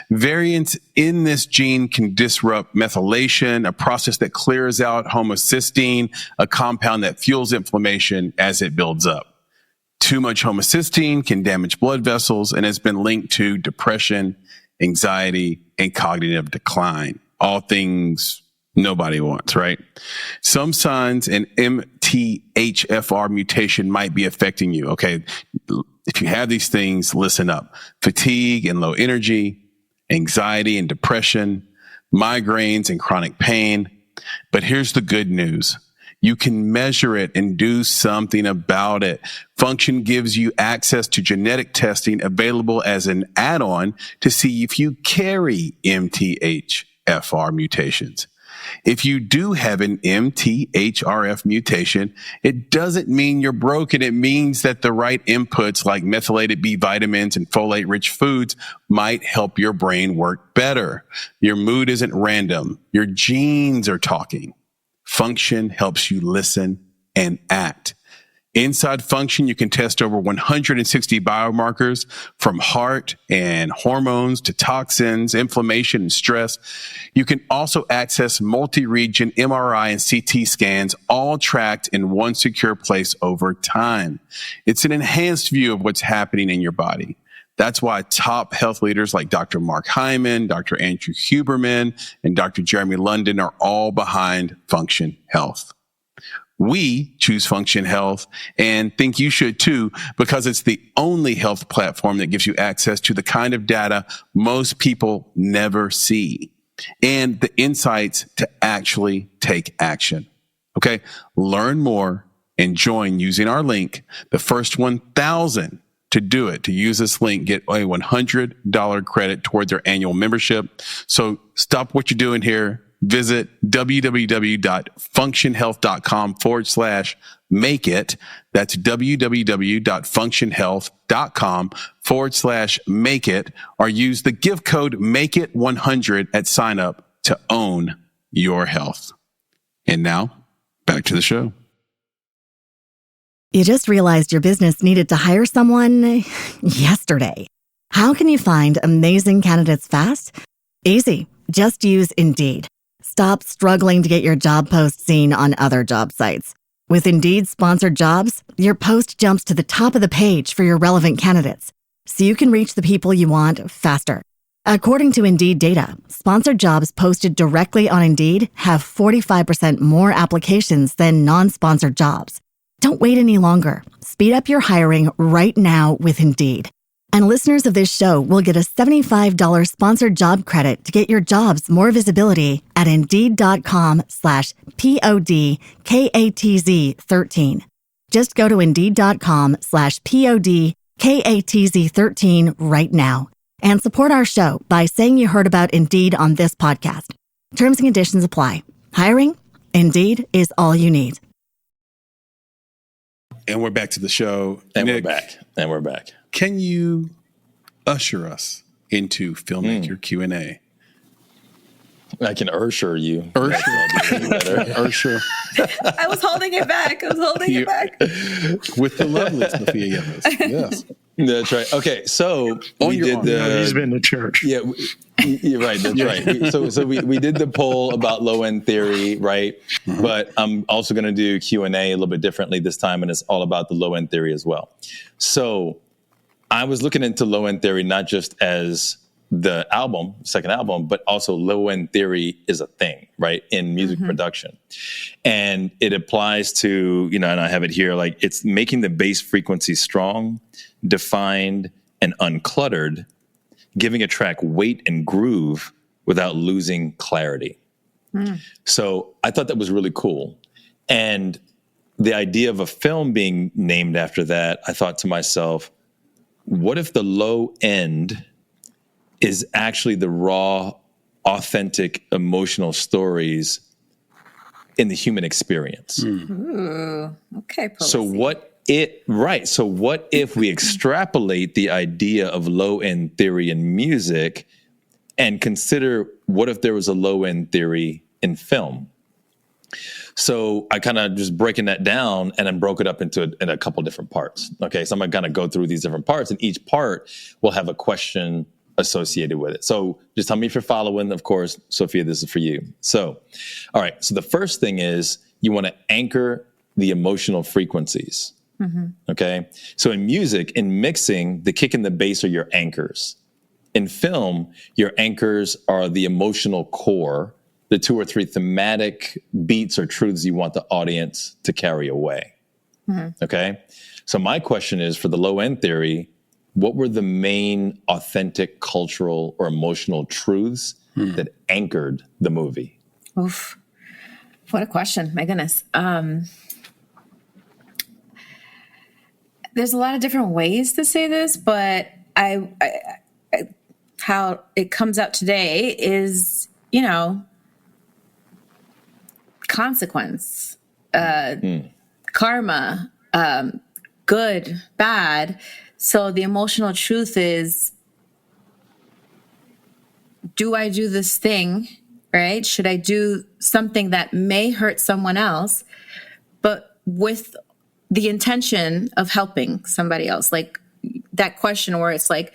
Variants in this gene can disrupt methylation, a process that clears out homocysteine, a compound that fuels inflammation as it builds up. Too much homocysteine can damage blood vessels and has been linked to depression, anxiety, and cognitive decline. All things nobody wants, right? Some signs an MTHFR mutation might be affecting you. Okay. If you have these things, listen up. Fatigue and low energy, anxiety and depression, migraines and chronic pain. But here's the good news. You can measure it and do something about it. Function gives you access to genetic testing available as an add-on to see if you carry MTHFR mutations. If you do have an MTHRF mutation, it doesn't mean you're broken. It means that the right inputs like methylated B vitamins and folate-rich foods might help your brain work better. Your mood isn't random. Your genes are talking. Function helps you listen and act. Inside Function, you can test over 160 biomarkers from heart and hormones to toxins, inflammation, and stress. You can also access multi-region MRI and CT scans, all tracked in one secure place over time. It's an enhanced view of what's happening in your body. That's why top health leaders like Dr. Mark Hyman, Dr. Andrew Huberman, and Dr. Jeremy London are all behind Function Health. We choose Function Health and think you should too, because it's the only health platform that gives you access to the kind of data most people never see and the insights to actually take action. Okay. Learn more and join using our link. The first 1,000 to do it, to use this link, get a $100 credit toward their annual membership. So stop what you're doing here. Visit www.functionhealth.com/make it. That's www.functionhealth.com/make it, or use the gift code MAKEIT100 at sign up to own your health. And now back to the show. You just realized your business needed to hire someone yesterday. How can you find amazing candidates fast? Easy. Just use Indeed. Stop struggling to get your job post seen on other job sites. With Indeed sponsored jobs, your post jumps to the top of the page for your relevant candidates, so you can reach the people you want faster. According to Indeed data, sponsored jobs posted directly on Indeed have 45% more applications than non-sponsored jobs. Don't wait any longer. Speed up your hiring right now with Indeed. And listeners of this show will get a $75 sponsored job credit to get your jobs more visibility at Indeed.com/PODKATZ13. Just go to Indeed.com/PODKATZ13 right now and support our show by saying you heard about Indeed on this podcast. Terms and conditions apply. Hiring? Indeed is all you need. And we're back to the show. And Nick, we're back. Can you usher us into Filmmaker Q&A? I can Ursher you. Ursher. I was holding it back. With the lovely Sofia Yepes. Yes. That's right. Okay, so we did he's been to church. Yeah, you're right. That's right. So we did the poll about low end theory, right? Mm-hmm. But I'm also going to do Q&A a little bit differently this time, and it's all about the low end theory as well. So I was looking into low end theory not just as the second album, but also low end theory is a thing, right, in music production. And it applies to, and I have it here, like it's making the bass frequency strong, defined, and uncluttered, giving a track weight and groove without losing clarity. So I thought that was really cool. And the idea of a film being named after that, I thought to myself, what if the low end is actually the raw, authentic, emotional stories in the human experience? Ooh, okay. Policy. So what if we extrapolate the idea of low-end theory in music and consider what if there was a low-end theory in film? So I kind of just breaking that down and then broke it up in a couple different parts. Okay, so I'm going to go through these different parts, and each part will have a question associated with it. So just tell me if you're following. Of course, Sofia, this is for you. So, all right. So the first thing is you want to anchor the emotional frequencies. Okay. So in music, in mixing, the kick and the bass are your anchors. In film, your anchors are the emotional core, the 2 or 3 thematic beats or truths you want the audience to carry away. Okay. So my question is, for the low end theory, what were the main authentic cultural or emotional truths that anchored the movie? Oof. What a question. My goodness. There's a lot of different ways to say this, but I how it comes out today is, consequence, karma, good, bad. So the emotional truth is, do I do this thing, right? Should I do something that may hurt someone else, but with the intention of helping somebody else? Like that question where it's like,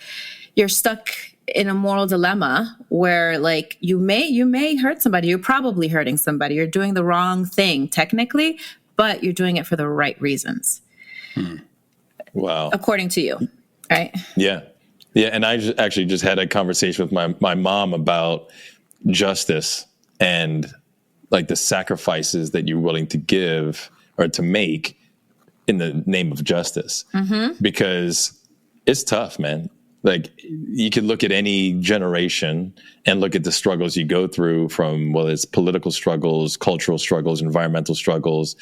you're stuck in a moral dilemma where like you may hurt somebody. You're probably hurting somebody. You're doing the wrong thing technically, but you're doing it for the right reasons. Wow. According to you, right? Yeah. Yeah. And I actually just had a conversation with my mom about justice and like the sacrifices that you're willing to give or to make in the name of justice. Because it's tough, man. Like you can look at any generation and look at the struggles you go through from, well, it's political struggles, cultural struggles, environmental struggles.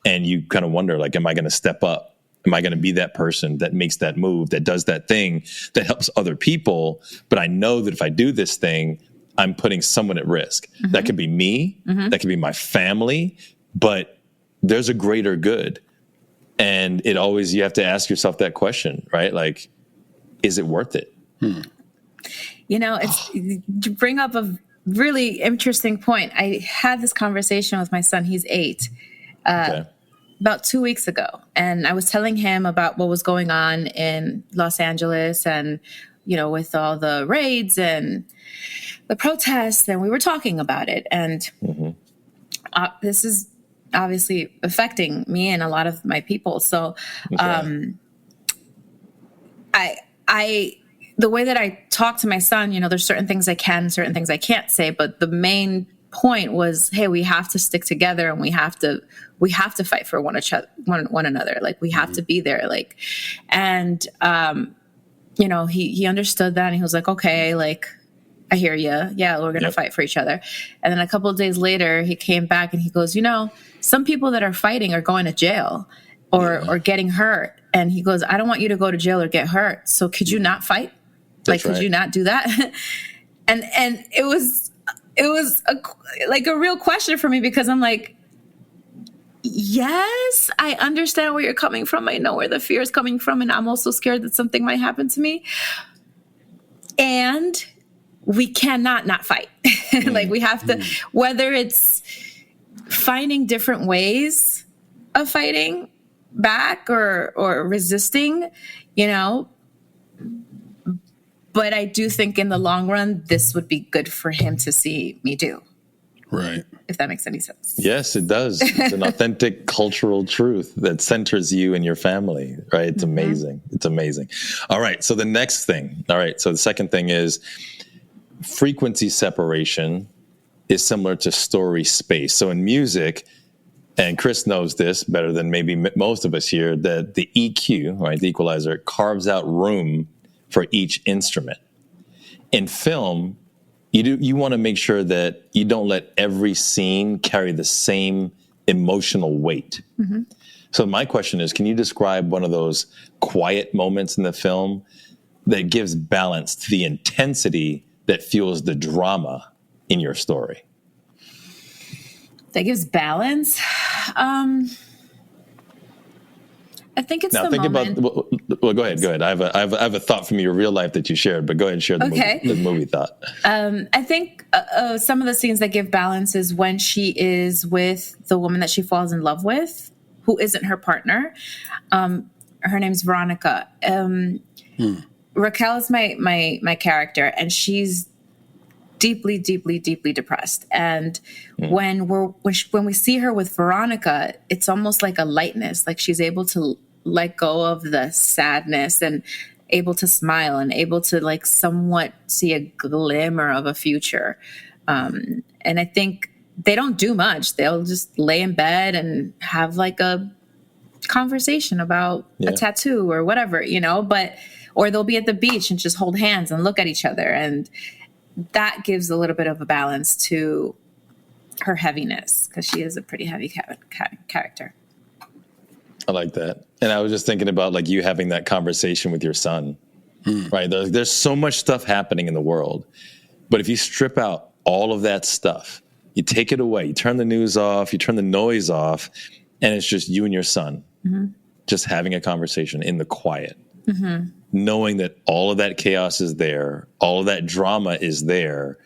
And you kind of wonder, like, am I going to step up? Am I going to be that person that makes that move, that does that thing, that helps other people? But I know that if I do this thing, I'm putting someone at risk. That could be me. That could be my family. But there's a greater good. And you have to ask yourself that question, right? Like, is it worth it? You bring up a really interesting point. I had this conversation with my son. He's 8. About 2 weeks ago. And I was telling him about what was going on in Los Angeles and, with all the raids and the protests. And we were talking about it. And this is obviously affecting me and a lot of my people. So the way that I talk to my son, there's certain things I can, certain things I can't say. But the main point was, hey, we have to stick together, and we have to fight for one another. Like, we have to be there. Like, and, he understood that, and he was like, okay, like, I hear you. Yeah, we're going to fight for each other. And then a couple of days later, he came back and he goes, some people that are fighting are going to jail or getting hurt. And he goes, I don't want you to go to jail or get hurt. So could you not fight? Could you not do that? and it was a real question for me, because I'm like, yes, I understand where you're coming from. I know where the fear is coming from. And I'm also scared that something might happen to me. And we cannot not fight. Like, we have to, whether it's finding different ways of fighting back or resisting, but I do think in the long run, this would be good for him to see me do. Right. If that makes any sense. Yes, it does. It's an authentic cultural truth that centers you and your family, right? It's amazing. It's amazing. All right. So the next thing. All right. So the second thing is frequency separation is similar to story space. So in music, and Chris knows this better than maybe most of us here, that the EQ, right, the equalizer, carves out room for each instrument. In film, you want to make sure that you don't let every scene carry the same emotional weight. So my question is, can you describe one of those quiet moments in the film that gives balance to the intensity that fuels the drama in your story? That gives balance? I think it's now, the moment. Well, go ahead. I have a thought from your real life that you shared, but go ahead and share the movie thought. I think some of the scenes that give balance is when she is with the woman that she falls in love with, who isn't her partner. Her name's Veronica. Raquel is my character, and she's deeply, deeply, deeply depressed. And when we see her with Veronica, it's almost like a lightness, like she's able to let go of the sadness and able to smile and able to like somewhat see a glimmer of a future. And I think they don't do much. They'll just lay in bed and have like a conversation about a tattoo or whatever, or they'll be at the beach and just hold hands and look at each other. And that gives a little bit of a balance to her heaviness, because she is a pretty heavy character. I like that. And I was just thinking about like you having that conversation with your son, right? There's so much stuff happening in the world, but if you strip out all of that stuff, you take it away, you turn the news off, you turn the noise off, and it's just you and your son just having a conversation in the quiet, knowing that all of that chaos is there, all of that drama is there,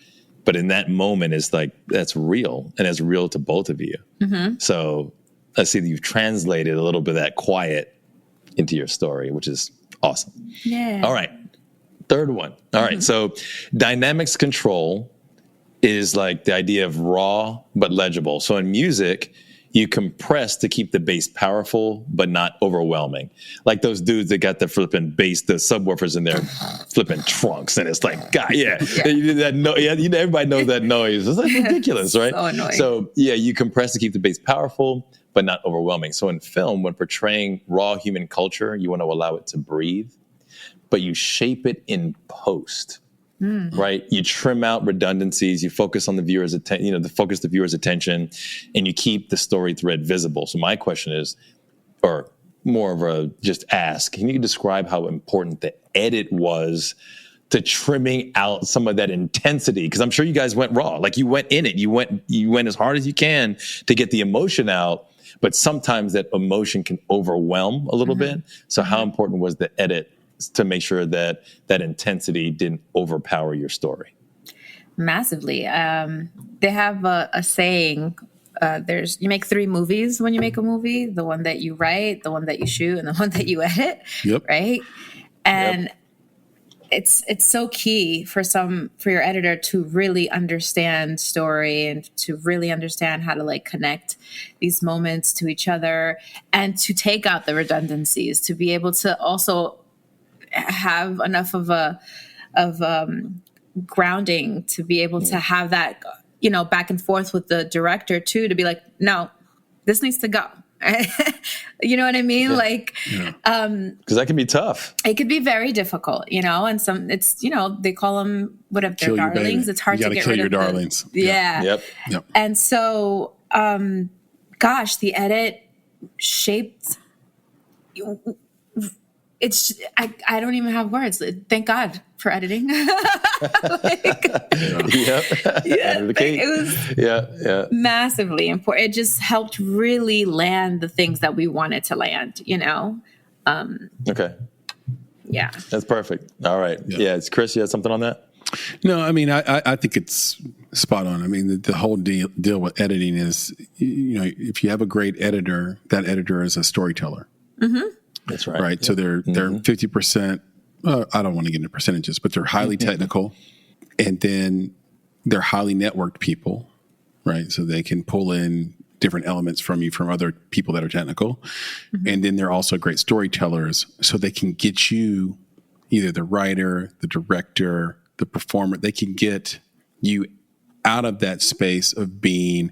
but in that moment it's like, that's real, and it's real to both of you. So I see that you've translated a little bit of that quiet into your story, which is awesome. Yeah. All right. Third one. All right. So dynamics control is like the idea of raw but legible. So in music, you compress to keep the bass powerful but not overwhelming. Like those dudes that got the flipping bass, the subwoofers in their flipping trunks, and it's like, God, You did that everybody knows that noise. It's like ridiculous, right? So annoying. So you compress to keep the bass powerful but not overwhelming. So in film, when portraying raw human culture, you want to allow it to breathe, but you shape it in post. Right? You trim out redundancies, you focus on the viewer's focus the viewer's attention, and you keep the story thread visible. So my question is, or more of a just ask, can you describe how important the edit was to trimming out some of that intensity? Because I'm sure you guys went raw. Like you went in it. You went as hard as you can to get the emotion out, but sometimes that emotion can overwhelm a little bit. So how important was the edit to make sure that that intensity didn't overpower your story? Massively. They have a saying, you make 3 movies when you make a movie: the one that you write, the one that you shoot, and the one that you edit. Yep. Right. And it's so key for your editor to really understand story and to really understand how to like connect these moments to each other and to take out the redundancies, to be able to also have enough of grounding to be able to have that back and forth with the director too, to be like, no, this needs to go. You know what I mean? Because that can be tough. It could be very difficult, and it's, they call them whatever, they're darlings. It's hard to get rid of. You got to kill your darlings. Yeah. Yep. And so, gosh, the edit shaped. I don't even have words. Thank God for editing. It was massively important. It just helped really land the things that we wanted to land, Okay. Yeah. That's perfect. All right. Yeah. It's Chris, you had something on that? No, I mean, I think it's spot on. I mean, the whole deal with editing is, if you have a great editor, that editor is a storyteller. Mm-hmm. That's right. Right. So they're 50%. I don't want to get into percentages, but they're highly technical, and then they're highly networked people, right? So they can pull in different elements from you from other people that are technical, and then they're also great storytellers. So they can get you, either the writer, the director, the performer. They can get you out of that space of being.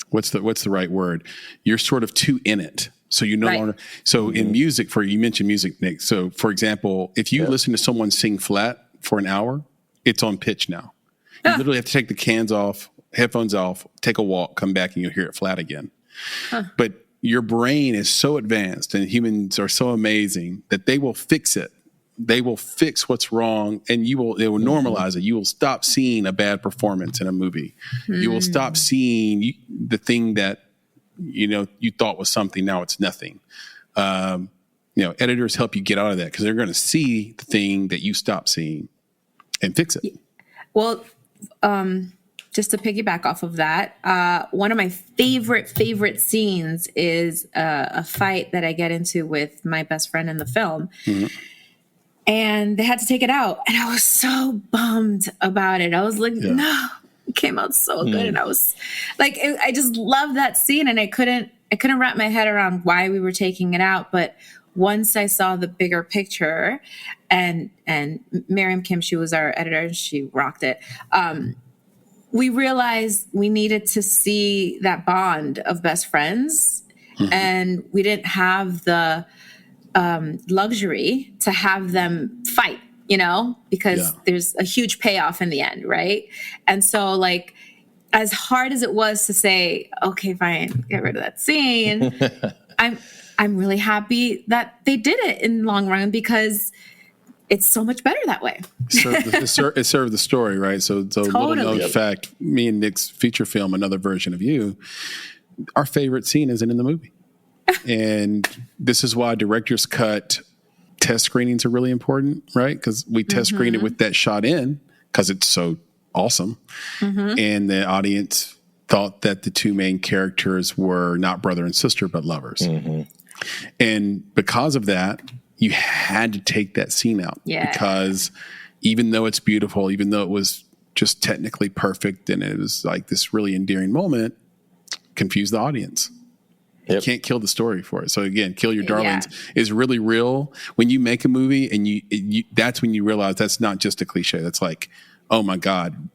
What's the right word? You're sort of too in it. So you no longer. So in music, you mentioned music, Nick. So for example, if you listen to someone sing flat for an hour, it's on pitch now. You literally have to take the cans off, headphones off, take a walk, come back, and you'll hear it flat again. But your brain is so advanced, and humans are so amazing that they will fix it. They will fix what's wrong, and they will normalize it. You will stop seeing a bad performance in a movie. You will stop seeing the thing that you thought was something. Now it's nothing. Editors help you get out of that because they're going to see the thing that you stop seeing and fix it. Well, just to piggyback off of that, one of my favorite scenes is a fight that I get into with my best friend in the film. And they had to take it out. And I was so bummed about it. I was like, no, it came out so good. And I was like, I just loved that scene. And I couldn't wrap my head around why we were taking it out. But once I saw the bigger picture, and Miriam Kim, she was our editor, she rocked it. We realized we needed to see that bond of best friends. And we didn't have the luxury to have them fight, because there's a huge payoff in the end, right? And so, as hard as it was to say, okay, fine, get rid of that scene, I'm really happy that they did it in the long run because it's so much better that way. It served the story, right? So Totally. Little known fact, me and Nick's feature film, Another Version of You, our favorite scene isn't in the movie. And this is why director's cut test screenings are really important, right? Because we test screen it with that shot in because it's so awesome. And the audience thought that the two main characters were not brother and sister, but lovers. And because of that, you had to take that scene out. Because even though it's beautiful, even though it was just technically perfect and it was like this really endearing moment, confused the audience. You can't kill the story for it. So again, Kill Your Darlings is really real. When you make a movie and you that's when you realize that's not just a cliche. That's like, oh my God,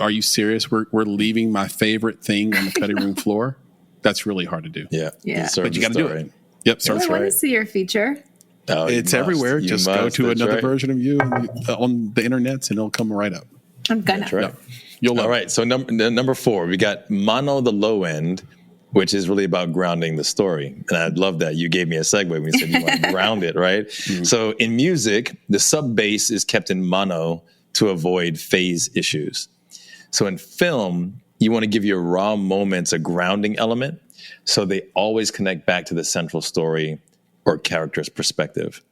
are you serious? We're leaving my favorite thing on the cutting room floor. That's really hard to do. But you got to do it. Yep. I want to see your feature. Oh, it's everywhere. Just go to Another Version of You on the internets and it'll come right up. I'm gonna. That's right. You'll love it. All right. So number 4, we got Mono, the Low End, which is really about grounding the story. And I love that you gave me a segue when you said you want to ground it, right? So in music, the sub bass is kept in mono to avoid phase issues. So in film, you want to give your raw moments a grounding element so they always connect back to the central story or character's perspective.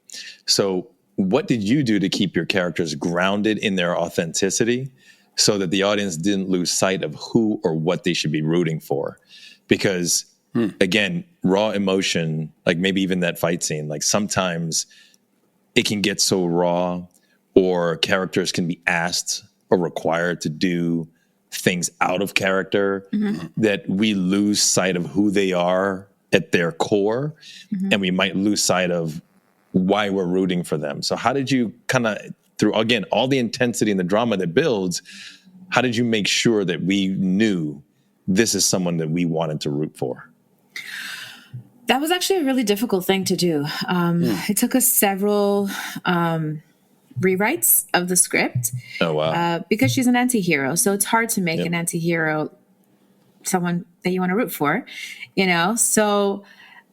So what did you do to keep your characters grounded in their authenticity so that the audience didn't lose sight of who or what they should be rooting for? Because, again, raw emotion, like maybe even that fight scene, like sometimes it can get so raw or characters can be asked or required to do things out of character that we lose sight of who they are at their core, and we might lose sight of why we're rooting for them. So how did you kind of, through, again, all the intensity and the drama that builds, How did you make sure that we knew this is someone that we wanted to root for? That was actually a really difficult thing to do. It took us several rewrites of the script. Oh, wow. Because she's an anti-hero. So it's hard to make an anti-hero someone that you want to root for, you know? So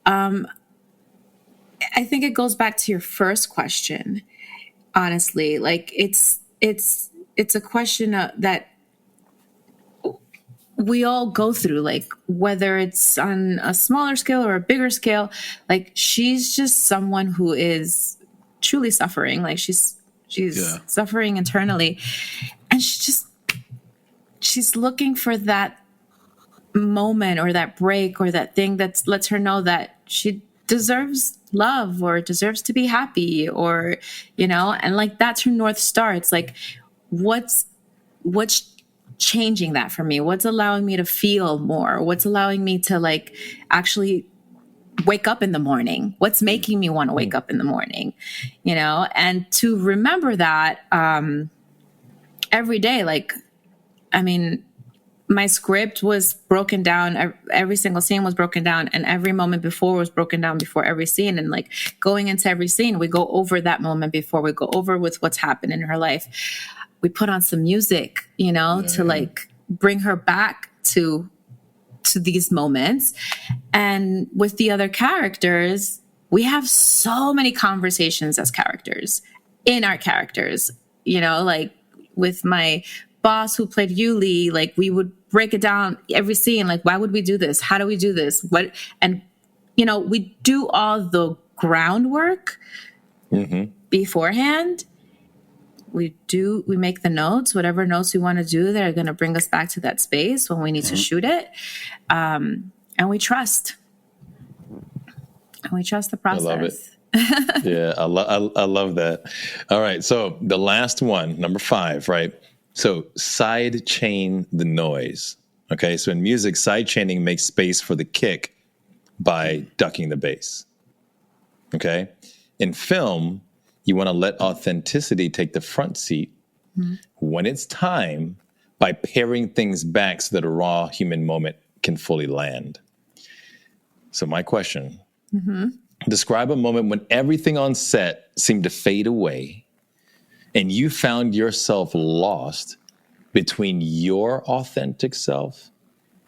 I think it goes back to your first question, honestly. Like it's a question that we all go through, like whether it's on a smaller scale or a bigger scale. Like she's just someone who is truly suffering. Like she's suffering internally, and she's looking for that moment or that break or that thing that lets her know that she deserves love or deserves to be happy, or, you know, and like that's her North Star. It's like, what's changing that for me? What's allowing me to feel more? What's allowing me to like actually wake up in the morning? What's making me want to wake up in the morning, you know? And to remember that every day, like, I mean, my script was broken down. Every single scene was broken down, and every moment before was broken down before every scene. And like going into every scene, we go over that moment before, we go over with what's happened in her life. We put on some music, you know, to like bring her back to these moments. And with the other characters, we have so many conversations as characters in our characters, you know, like with my boss who played Yuli, like we would break it down every scene. Like, why would we do this? How do we do this? What? And, you know, we do all the groundwork beforehand. We make the notes, whatever notes we want to do that are going to bring us back to that space when we need to shoot it. And we trust. And we trust the process. I love it. Yeah, I love that. All right. So the last one, number 5, right? So side chain the noise. Okay. So in music, side chaining makes space for the kick by ducking the bass. Okay. In film, you want to let authenticity take the front seat when it's time by paring things back so that a raw human moment can fully land. So my question, describe a moment when everything on set seemed to fade away and you found yourself lost between your authentic self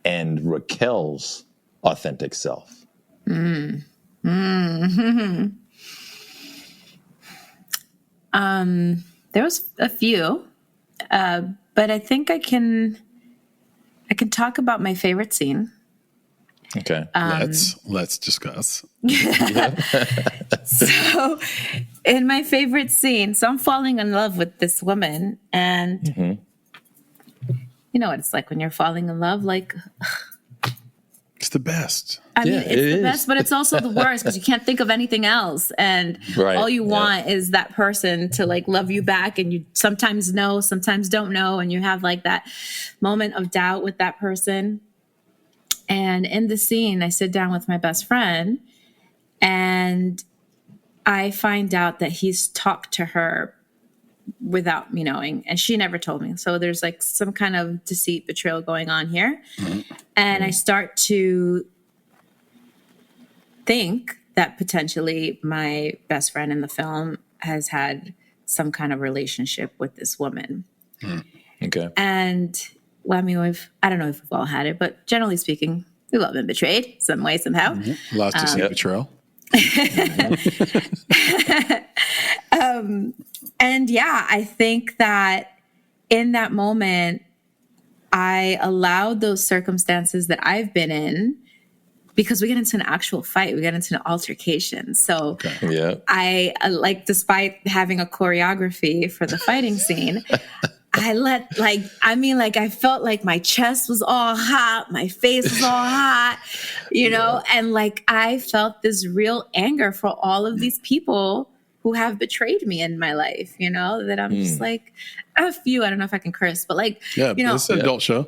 and Raquel's authentic self. There was a few, but I think I can talk about my favorite scene. Okay. Let's discuss. So in my favorite scene, so I'm falling in love with this woman, and you know what it's like when you're falling in love, like It's the best. I mean, it's the best, but it's also the worst because you can't think of anything else. And all you want is that person to like love you back. And you sometimes know, sometimes don't know. And you have like that moment of doubt with that person. And in the scene, I sit down with my best friend and I find out that he's talked to her without me knowing. And she never told me. So there's like some kind of deceit, betrayal going on here. And I start to think that potentially my best friend in the film has had some kind of relationship with this woman. Okay. And well, I mean, I don't know if we've all had it, but generally speaking, we've all been betrayed some way, somehow. Lots to see betrayal. And yeah, I think that in that moment, I allowed those circumstances that I've been in, because we get into an actual fight, we get into an altercation. So I like, despite having a choreography for the fighting scene, I felt like my chest was all hot, my face was all hot, you know, and like I felt this real anger for all of these people who have betrayed me in my life, you know, that I'm just like, a few, I don't know if I can curse, but like, you know, it's an adult show.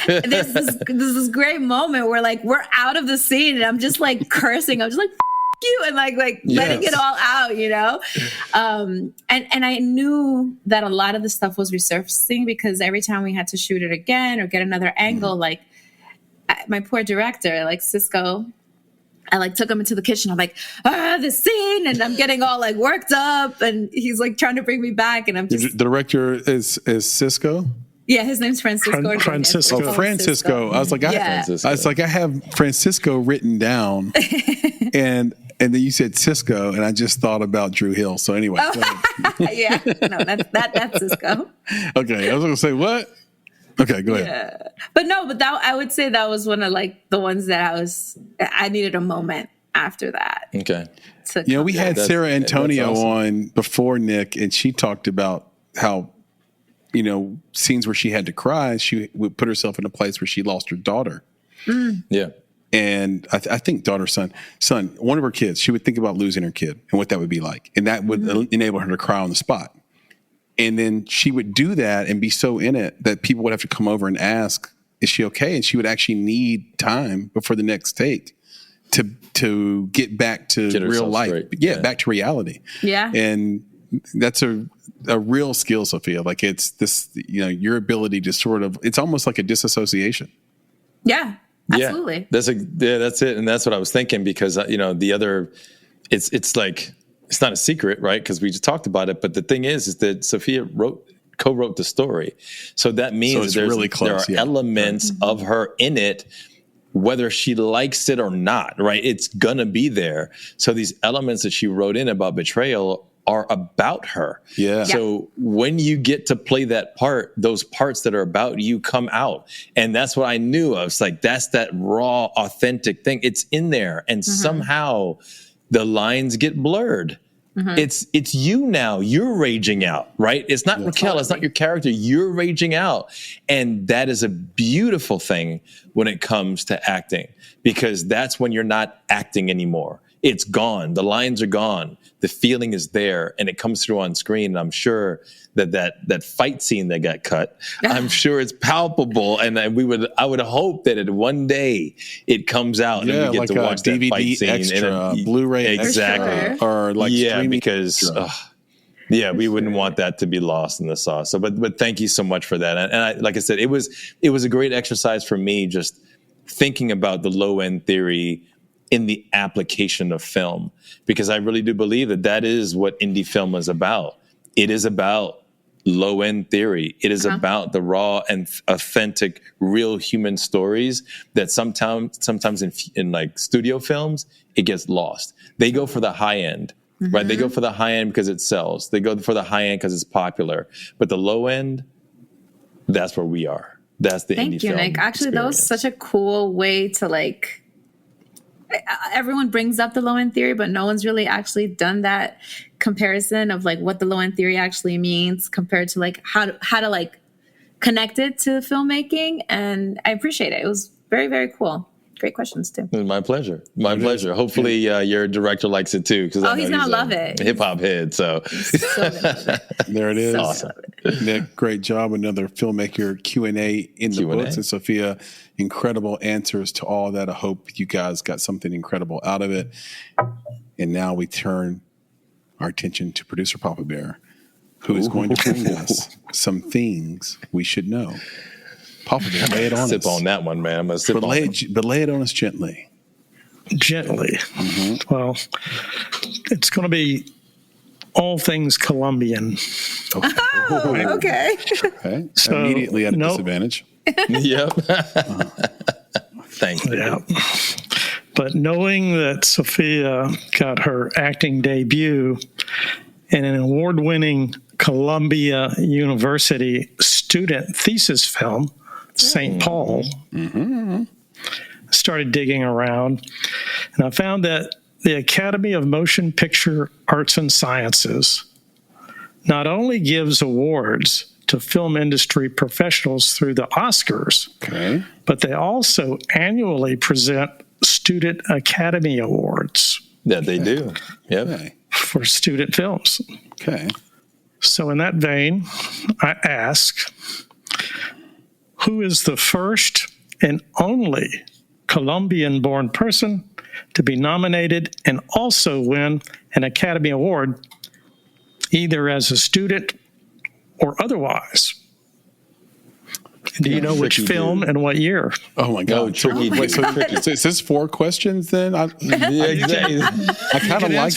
There's this great moment where like we're out of the scene and I'm just like cursing. I'm just like, you, and like letting it all out, you know? And I knew that a lot of the stuff was resurfacing because every time we had to shoot it again or get another angle, like my poor director, like Cisco, I like took him into the kitchen. I'm like, this scene, and I'm getting all like worked up, and he's like trying to bring me back, and I'm just. The director is Cisco. Yeah, his name's Francisco. Francisco. Oh, Francisco. I was like, I have Francisco written down, and then you said Cisco, and I just thought about Drew Hill. So anyway, yeah, no, that's Cisco. Okay, I was going to say what. Okay, go ahead. Yeah. But that I would say that was one of like the ones that I needed a moment after that. Okay. We had Sarah Antonio on before, Nick, and she talked about how, scenes where she had to cry, she would put herself in a place where she lost her daughter. Mm. Yeah. And I think son, one of her kids, she would think about losing her kid and what that would be like. And that would enable her to cry on the spot. And then she would do that and be so in it that people would have to come over and ask, is she okay? And she would actually need time before the next take to get back to real life. Yeah, back to reality. Yeah. And that's a real skill, Sophia. Like it's this, your ability to sort of, it's almost like a disassociation. Yeah, absolutely. Yeah, that's it. And that's what I was thinking because, the other, it's like, it's not a secret, right? Because we just talked about it. But the thing is that Sophia co-wrote the story. So that means really close, there are elements of her in it, whether she likes it or not, right? It's going to be there. So these elements that she wrote in about betrayal are about her. Yeah. So when you get to play that part, those parts that are about you come out. And that's what I knew. I was like, that's that raw, authentic thing. It's in there. And somehow the lines get blurred. It's you now. You're raging out, right? It's not Raquel. Totally. It's not your character. You're raging out. And that is a beautiful thing when it comes to acting, because that's when you're not acting anymore. It's gone. The lines are gone. The feeling is there, and it comes through on screen. And I'm sure that fight scene that got cut, I'm sure it's palpable. And I would hope that one day it comes out and we get to watch that fight scene extra, Blu-ray exactly, extra, or like streaming because we wouldn't want that to be lost in the sauce. So, but thank you so much for that. And like I said, it was a great exercise for me, just thinking about the low end theory in the application of film, because I really do believe that is what indie film is about. It is about low end theory. It is about the raw and authentic, real human stories that sometimes in like studio films, it gets lost. They go for the high end, right? They go for the high end because it sells. They go for the high end because it's popular. But the low end, that's where we are. That's the indie film. Thank you, Nick. Actually, that was such a cool way to like. Everyone brings up the low end theory, but no one's really actually done that comparison of like what the low end theory actually means compared to like how to like connect it to filmmaking. And I appreciate it. It was very, very cool. Great questions too. My pleasure. My pleasure. Hopefully your director likes it too. Because he's gonna love it. Hip hop head. So there it is. Awesome. Nick, great job. Another filmmaker Q&A in the books. And Sophia, incredible answers to all that. I hope you guys got something incredible out of it. And now we turn our attention to producer Papa Bear, who is going to bring us some things we should know. Papa Bear, lay it on us. Sip on that one, man. I'm going to sip on it. But lay it on us gently. Gently. Well, it's going to be all things Colombian. Okay. Okay. So, immediately at a disadvantage. Yep. Thank you. Yeah. But knowing that Sofia got her acting debut in an award-winning Columbia University student thesis film, St. Paul, started digging around, and I found that the Academy of Motion Picture Arts and Sciences not only gives awards to film industry professionals through the Oscars, but they also annually present Student Academy Awards. Yeah, they do. Yeah, for student films. Okay. So in that vein, I ask, who is the first and only Colombian-born person to be nominated and also win an Academy Award, either as a student or otherwise. Do you know which film and what year? Oh my God! Tricky. Wait, so is this 4 questions then? Yeah, exactly. I kind of like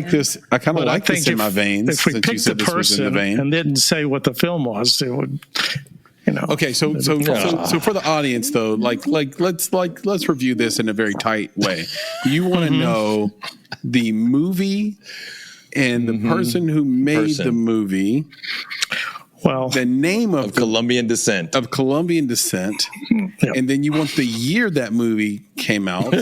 this. I kind of like this in my veins. If we since you picked said the this was in the person vein. and didn't say what the film was, it would, Okay, so for the audience though, let's review this in a very tight way. You want to know the movie and the person who made the movie. Well, The name of Colombian descent. Of Colombian descent, and then you want the year that movie came out.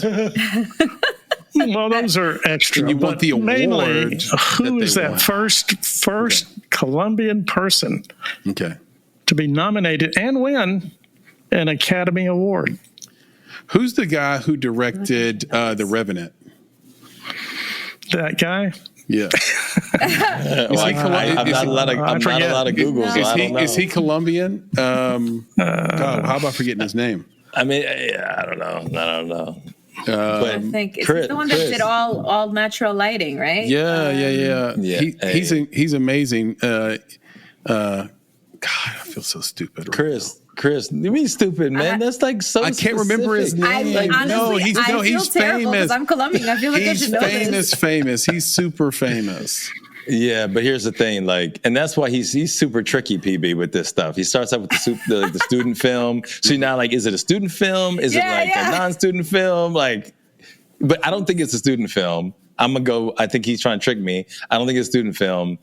Well, those are extra. And you want the award mainly, who is that won. first Colombian person to be nominated and win an Academy Award? Who's the guy who directed The Revenant? That guy? Yeah. I'm not allowed to Google, so I don't know. Is he Colombian? God, how about forgetting his name? I mean, I don't know. But I think it's the one that did all natural lighting, right? Yeah. He's amazing. God, I feel so stupid. Right Chris, you mean stupid, man? That's like so. I can't remember his name. Honestly, he's famous. I'm Colombian. I feel like I should know this. Famous. He's super famous. Yeah, but here's the thing, and that's why he's super tricky, PB, with this stuff. He starts out with the student film. So you're now like, is it a student film? Is it a non-student film? But I don't think it's a student film. I think he's trying to trick me. I don't think it's a student film.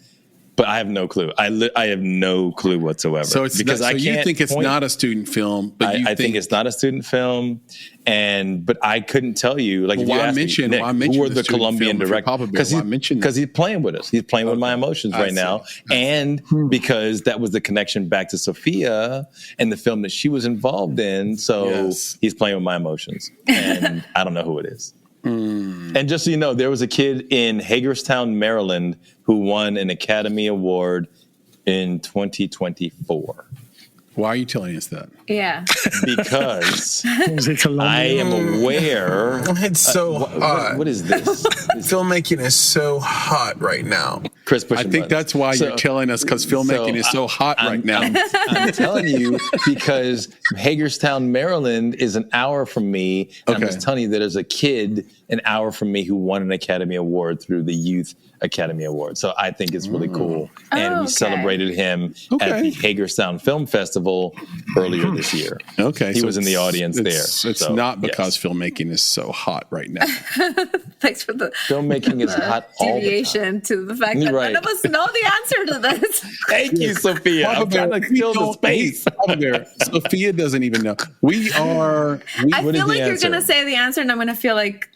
But I have no clue. I have no clue whatsoever. So it's because you think it's not a student film, but I think it's not a student film, but I couldn't tell you. Like, if you asked me, Nick, who were the Colombian director? Because he's playing with us. He's playing with my emotions right now, and because that was the connection back to Sofia and the film that she was involved in. So he's playing with my emotions, and I don't know who it is. And just so you know, there was a kid in Hagerstown, Maryland, who won an Academy Award in 2024. Why are you telling us that? Yeah. Because I am aware. It's so hot. What is this? Filmmaking is so hot right now. Chris, I think that's why you're telling us, because filmmaking is so hot right now. I'm telling you because Hagerstown, Maryland is an hour from me. And I'm just telling you that there's a kid an hour from me who won an Academy Award through the Youth Academy Award. So I think it's really cool. And we celebrated him at the Hagerstown Film Festival earlier this year. Okay. He was in the audience there. It's not because filmmaking is so hot right now. Thanks for the filmmaking is hot all the deviation to the fact that none of us know the answer to this. Thank you, Sophia. I'm trying to fill the space. Sophia doesn't even know. I feel like you're going to say the answer, and I'm going to feel like,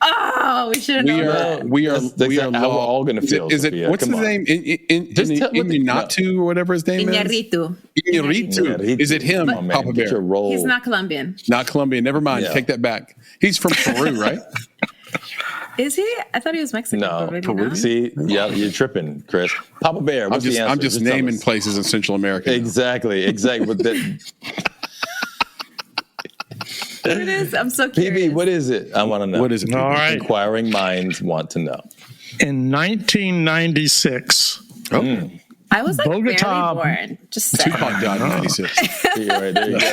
we should have known that. We are how we're all going to feel. Is it? What's his name? Iñárritu or whatever his name is. Iñárritu. Is it him, Papa Bear? He's not Colombian. Not Colombian. Never mind. Take that back. He's from Peru, right? Is he? I thought he was Mexican. No, Peru. See, you're tripping, Chris. Papa Bear. What's the answer? I'm just naming places in Central America. Exactly. What it is? I'm so curious. PB, what is it? I want to know. What is it? All right. Inquiring minds want to know. In 1996. I was like Bogota, barely born. Just saying. Tupac died in 96. Right, there you go.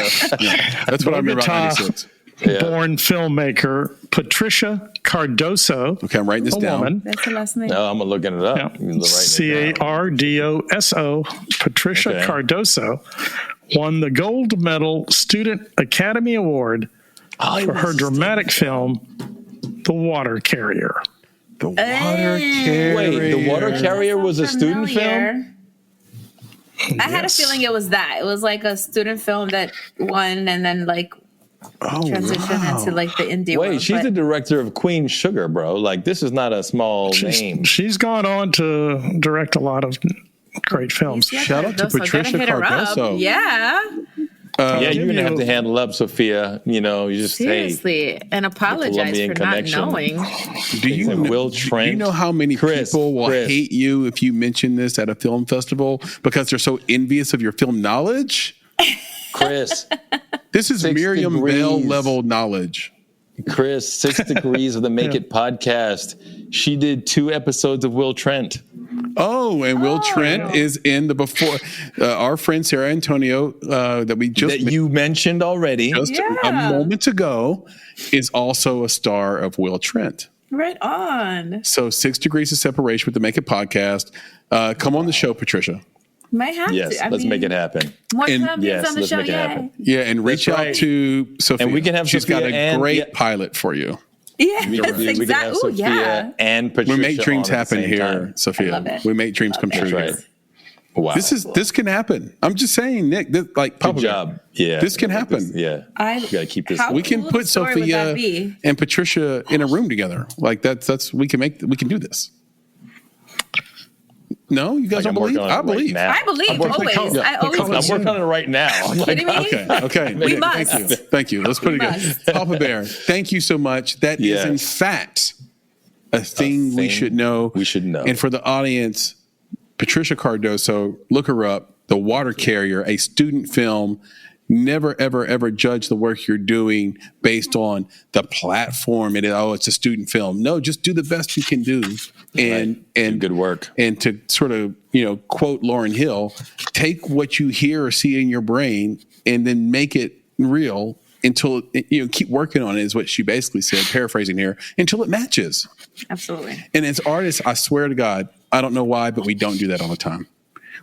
That's what I remember about 96. Born filmmaker Patricia Cardoso. Okay, I'm writing this down. Woman. That's the last name. No, I'm looking it up. Cardoso. Patricia Cardoso won the Gold Medal Student Academy Award for her dramatic film, The Water Carrier. The Water Carrier. Wait, The Water Carrier was a student film? I had a feeling it was that. It was like a student film that won and then transitioned into like the indie world. Wait, she's the director of Queen Sugar, bro. Like, this is not a small name. She's gone on to direct a lot of great films. Shout out to Patricia Cardoso. Yeah. You're going to have to handle up, Sophia. You just seriously and apologize for not knowing. Do you know how many people will hate you if you mention this at a film festival because they're so envious of your film knowledge? Chris, this is Miriam Bell level knowledge. Chris, 6 Degrees of the Make It podcast. She did 2 episodes of Will Trent. Oh, and Will Trent is in the before. Our friend Sarah Antonio that we just you mentioned already a moment ago is also a star of Will Trent. Right on. So 6 Degrees of Separation with the Make It podcast. Come on the show, Patricia. Might have Yes, to. let's make it happen. More And- time Yes, on the let's show, make it happen. Yeah, and reach out to Sophia. And we can have She's got Sophia a and- great pilot for you. Yeah, We can have exactly. Oh, Sophia yeah. and Patricia. We make dreams on at the happen same here, time. Sophia. I love it. We make dreams come true That's right. here. Wow. This can happen. I'm just saying, Nick. Like, Good job. Yeah. This can happen. Yeah. I We got to keep this. how- We can cool put of a story would Sophia that be? and Patricia in a room together. Like that's we can do this. No, you guys I'm don't believe? working on it I believe. right now. I believe always. I always I'm working on it right now. I'm like, kidding me? Okay. We Nick, must. Thank you. Let's put it must. together. Papa Bear, thank you so much. That is in Yes. fact a thing we thing should know. we should know. And for the audience, Patricia Cardoso, look her up. The Water Carrier, a student film. Never, ever, ever judge the work you're doing based on the platform. It's a student film. No, just do the best you can do. And good work. And to sort of, quote Lauryn Hill, take what you hear or see in your brain and then make it real until, keep working on it is what she basically said, paraphrasing here, until it matches. Absolutely. And as artists, I swear to God, I don't know why, but we don't do that all the time.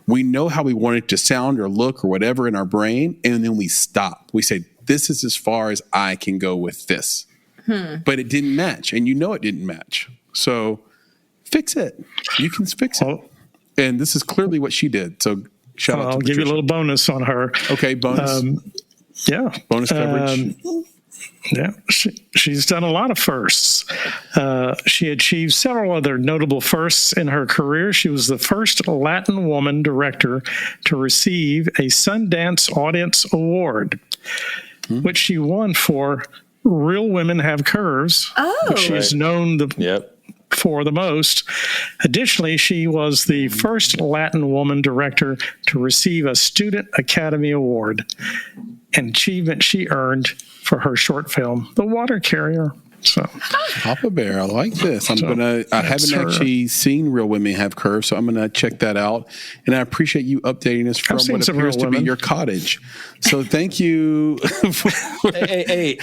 We know how we want it to sound or look or whatever in our brain, and then we stop. We say, this is as far as I can go with this. But it didn't match, and it didn't match. So fix it. You can fix it. And this is clearly what she did. So shout out to I'll Patricia. give you a little bonus on her. Okay, bonus. Bonus coverage. Yeah, she's done a lot of firsts. She achieved several other notable firsts in her career. She was the first Latin woman director to receive a Sundance Audience Award, which she won for Real Women Have Curves, which she is known for the most. Additionally, she was the first Latin woman director to receive a Student Academy Award, an achievement she earned for her short film, The Water Carrier. So, Papa Bear, I like this. I haven't actually seen Real Women Have Curves, so I'm gonna check that out. And I appreciate you updating us from what appears to be your cottage. So thank you. Hey,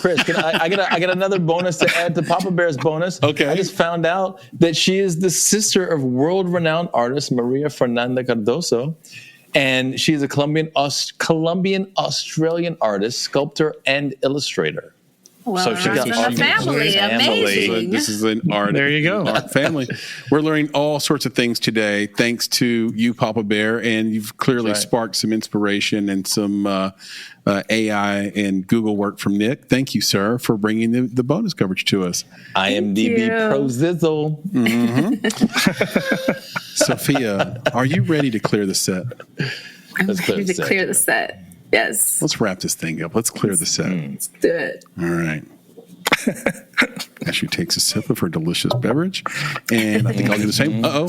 Chris, I got another bonus to add to Papa Bear's bonus. Okay. I just found out that she is the sister of world-renowned artist Maria Fernanda Cardoso. And she is a Colombian Australian artist, sculptor, and illustrator. Well, So she got in the family. Amazing. This is an art. There you go. Art family. We're learning all sorts of things today, thanks to you, Papa Bear, and you've clearly sparked some inspiration and some AI and Google work from Nick. Thank you, sir, for bringing the bonus coverage to us. IMDb Pro Zizzle. Sophia, are you ready to clear the set? Let's Ready to clear the set. Yes. Let's wrap this thing up. Let's clear the set. Let's do it. All right. As she takes a sip of her delicious beverage, and I think I'll do the same. No,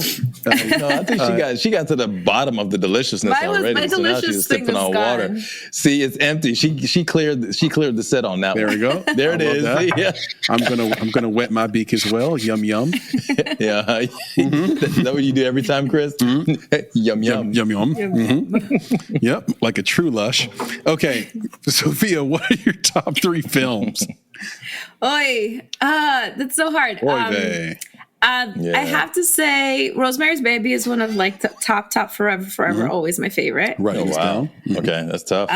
I think she got to the bottom of the deliciousness already. My so now delicious she's thing sipping on is water. gone. See, it's empty. She cleared the set on that There one. we go. There it I love is. that. Yeah. I'm gonna wet my beak as well. Yum yum. Yeah. Is that what you do every time, Chris? Yum yum. Yum yum. Yep, like a true lush. Okay, Sophia, what are your top 3 films? Oy. That's so hard. Oy vey. I have to say Rosemary's Baby is one of like the top forever, always my favorite. Right. Oh, wow. Okay, that's tough.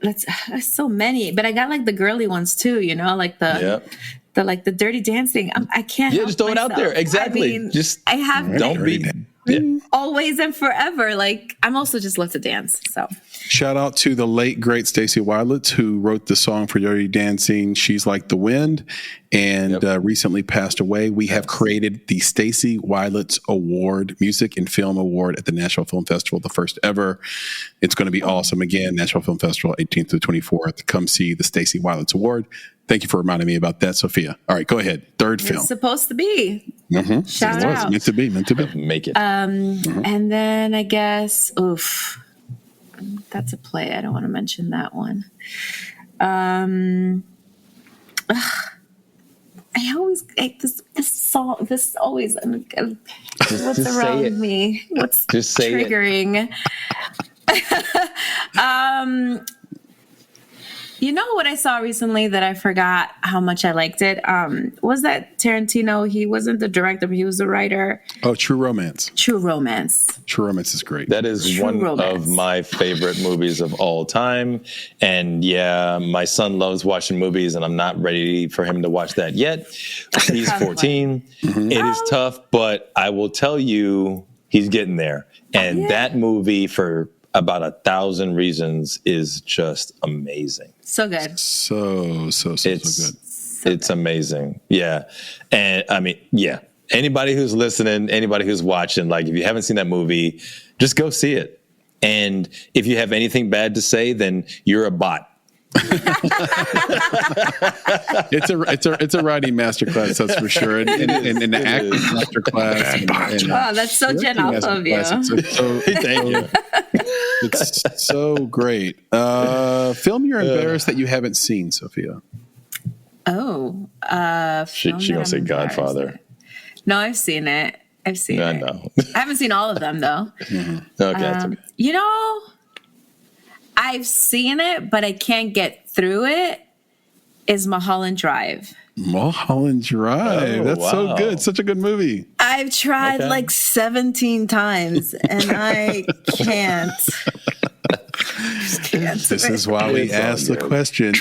That's so many, but I got like the girly ones too, like the Dirty Dancing. I can't. Yeah, just throw it out there. Exactly. I have Don't be. Yeah. always and forever. Like I'm also just love to dance. So Shout out to the late great Stacey Wildlitz, who wrote the song for Dirty Dancing, She's Like the Wind, and recently passed away. We have created the Stacey Wildlitz Award, Music and Film Award at the Nashville Film Festival, the first ever. It's going to be awesome. Again, Nashville Film Festival, 18th to the 24th. Come see the Stacey Wildlitz Award. Thank you for reminding me about that, Sophia. All right, go ahead. Third film. it's supposed to be. Shout It was out. meant to be. Make it. And then I guess, that's a play. I don't want to mention that one. I always this always what's just say around it. me? What's Just say it. triggering? You know what I saw recently that I forgot how much I liked it? Was that Tarantino? He wasn't the director, but he was the writer. Oh, True Romance. True Romance. True Romance is great. That is True one romance. of my favorite movies of all time. And yeah, my son loves watching movies, and I'm not ready for him to watch that yet. He's 14. It is tough, but I will tell you, he's getting there. And that movie, for about 1,000 reasons, is just amazing. So good. So good. It's amazing. Yeah. And I mean, yeah. Anybody who's listening, anybody who's watching, like, if you haven't seen that movie, just go see it. And if you have anything bad to say, then you're a bot. It's a writing masterclass, that's for sure, and an acting masterclass. Oh, that's so Jen off of you. Thank you. It's so great. Film you're embarrassed that you haven't seen, Sophia. Oh, She gonna say Godfather. No, I've seen it. I've seen it. I know. I haven't seen all of them though. Okay, that's okay. You know, I've seen it, but I can't get through it. Is Mulholland Drive. Mulholland Drive. Oh, That's so wow. good. Such a good movie. I've tried Okay. like 17 times and I can't. Just can't. This is why we It's all asked the good. question.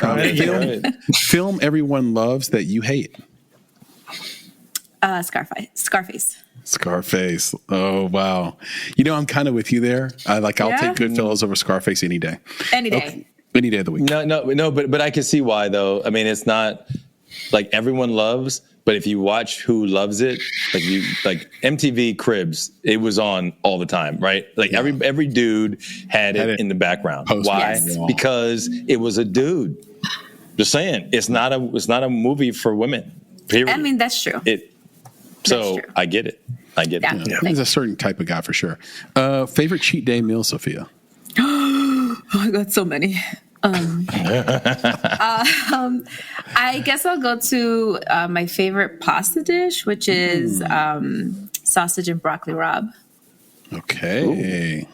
Film everyone loves that you hate. Scarface. Scarface. Oh wow. You know, I'm kind of with you there. I'll take Goodfellas over Scarface any day. Any day. Any day of the week. No, but I can see why though. I mean, it's not like everyone loves, but if you watch who loves it, like MTV Cribs, it was on all the time, right? Like every dude had it in the background. Why? Yes. Because it was a dude. Just saying, it's not a movie for women. Period. I mean, that's true. So true. I get it. Yeah. He's a certain type of guy for sure. Favorite cheat day meal, Sophia? Oh, I got so many. I guess I'll go to my favorite pasta dish, which is sausage and broccoli rabe. Okay. Ooh.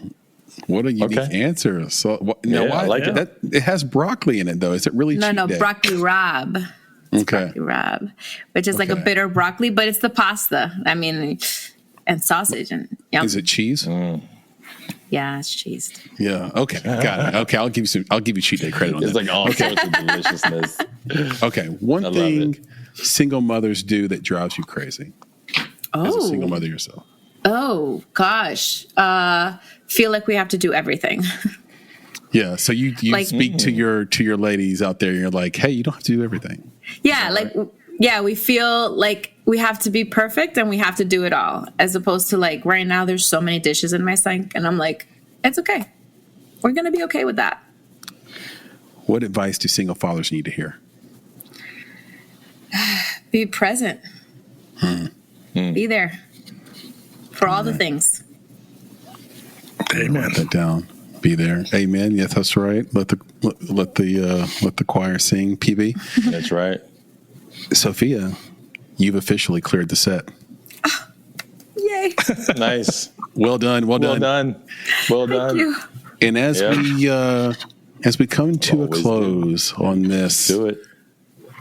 What a unique answer. So, why? I like it. It has broccoli in it, though. Is it really cheat day? Broccoli rabe. Okay. Broccoli rabe, which is like a bitter broccoli, but it's the pasta. I mean, and sausage and Is it cheese? Yeah, it's cheese. Yeah. Okay. Got it. Okay. I'll give you cheat day credit on that. It's like all sorts of deliciousness. Okay. One thing single mothers do that drives you crazy. As a single mother yourself. Oh gosh. Feel like we have to do everything. Yeah. So you speak to your ladies out there and you're like, hey, you don't have to do everything. Yeah, we feel like we have to be perfect and we have to do it all, as opposed to like right now there's so many dishes in my sink and I'm like, it's okay. We're going to be okay with that. What advice do single fathers need to hear? Be present. Be there for all the things. Amen. Write that down. Be there. Amen. Yes, that's right. Let the choir sing. PB. That's right. Sophia, you've officially cleared the set. Yay. Nice. Well done. Thank you. And as we come to a close on this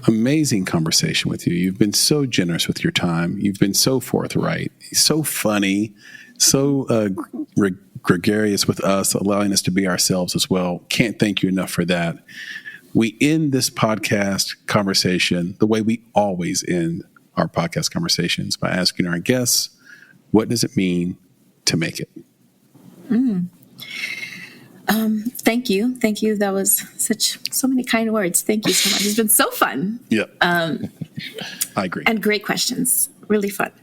amazing conversation with you, you've been so generous with your time. You've been so forthright, so funny, so gregarious with us, allowing us to be ourselves as well. Can't thank you enough for that. We end this podcast conversation the way we always end our podcast conversations, by asking our guests, what does it mean to make it? Thank you. That was so many kind words. Thank you so much. It's been so fun. Yeah. I agree. And great questions. Really fun.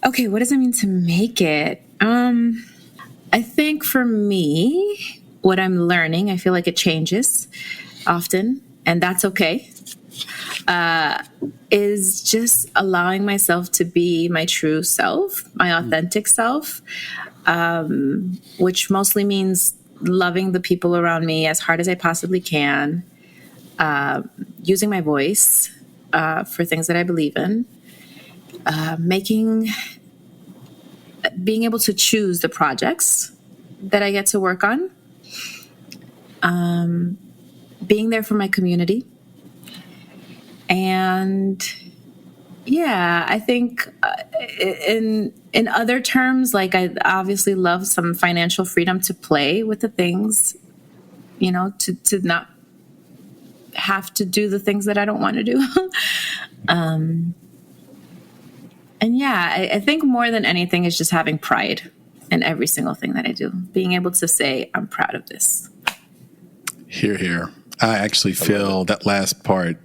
Okay. What does it mean to make it? I think for me, what I'm learning, I feel like it changes often, and that's okay, is just allowing myself to be my true self, my authentic self, which mostly means loving the people around me as hard as I possibly can, using my voice, for things that I believe in. Being able to choose the projects that I get to work on. Being there for my community. And yeah, I think in other terms, like I obviously love some financial freedom to play with the things, to not have to do the things that I don't want to do. And yeah, I think more than anything is just having pride in every single thing that I do. Being able to say, I'm proud of this. Hear, hear. I actually feel that last part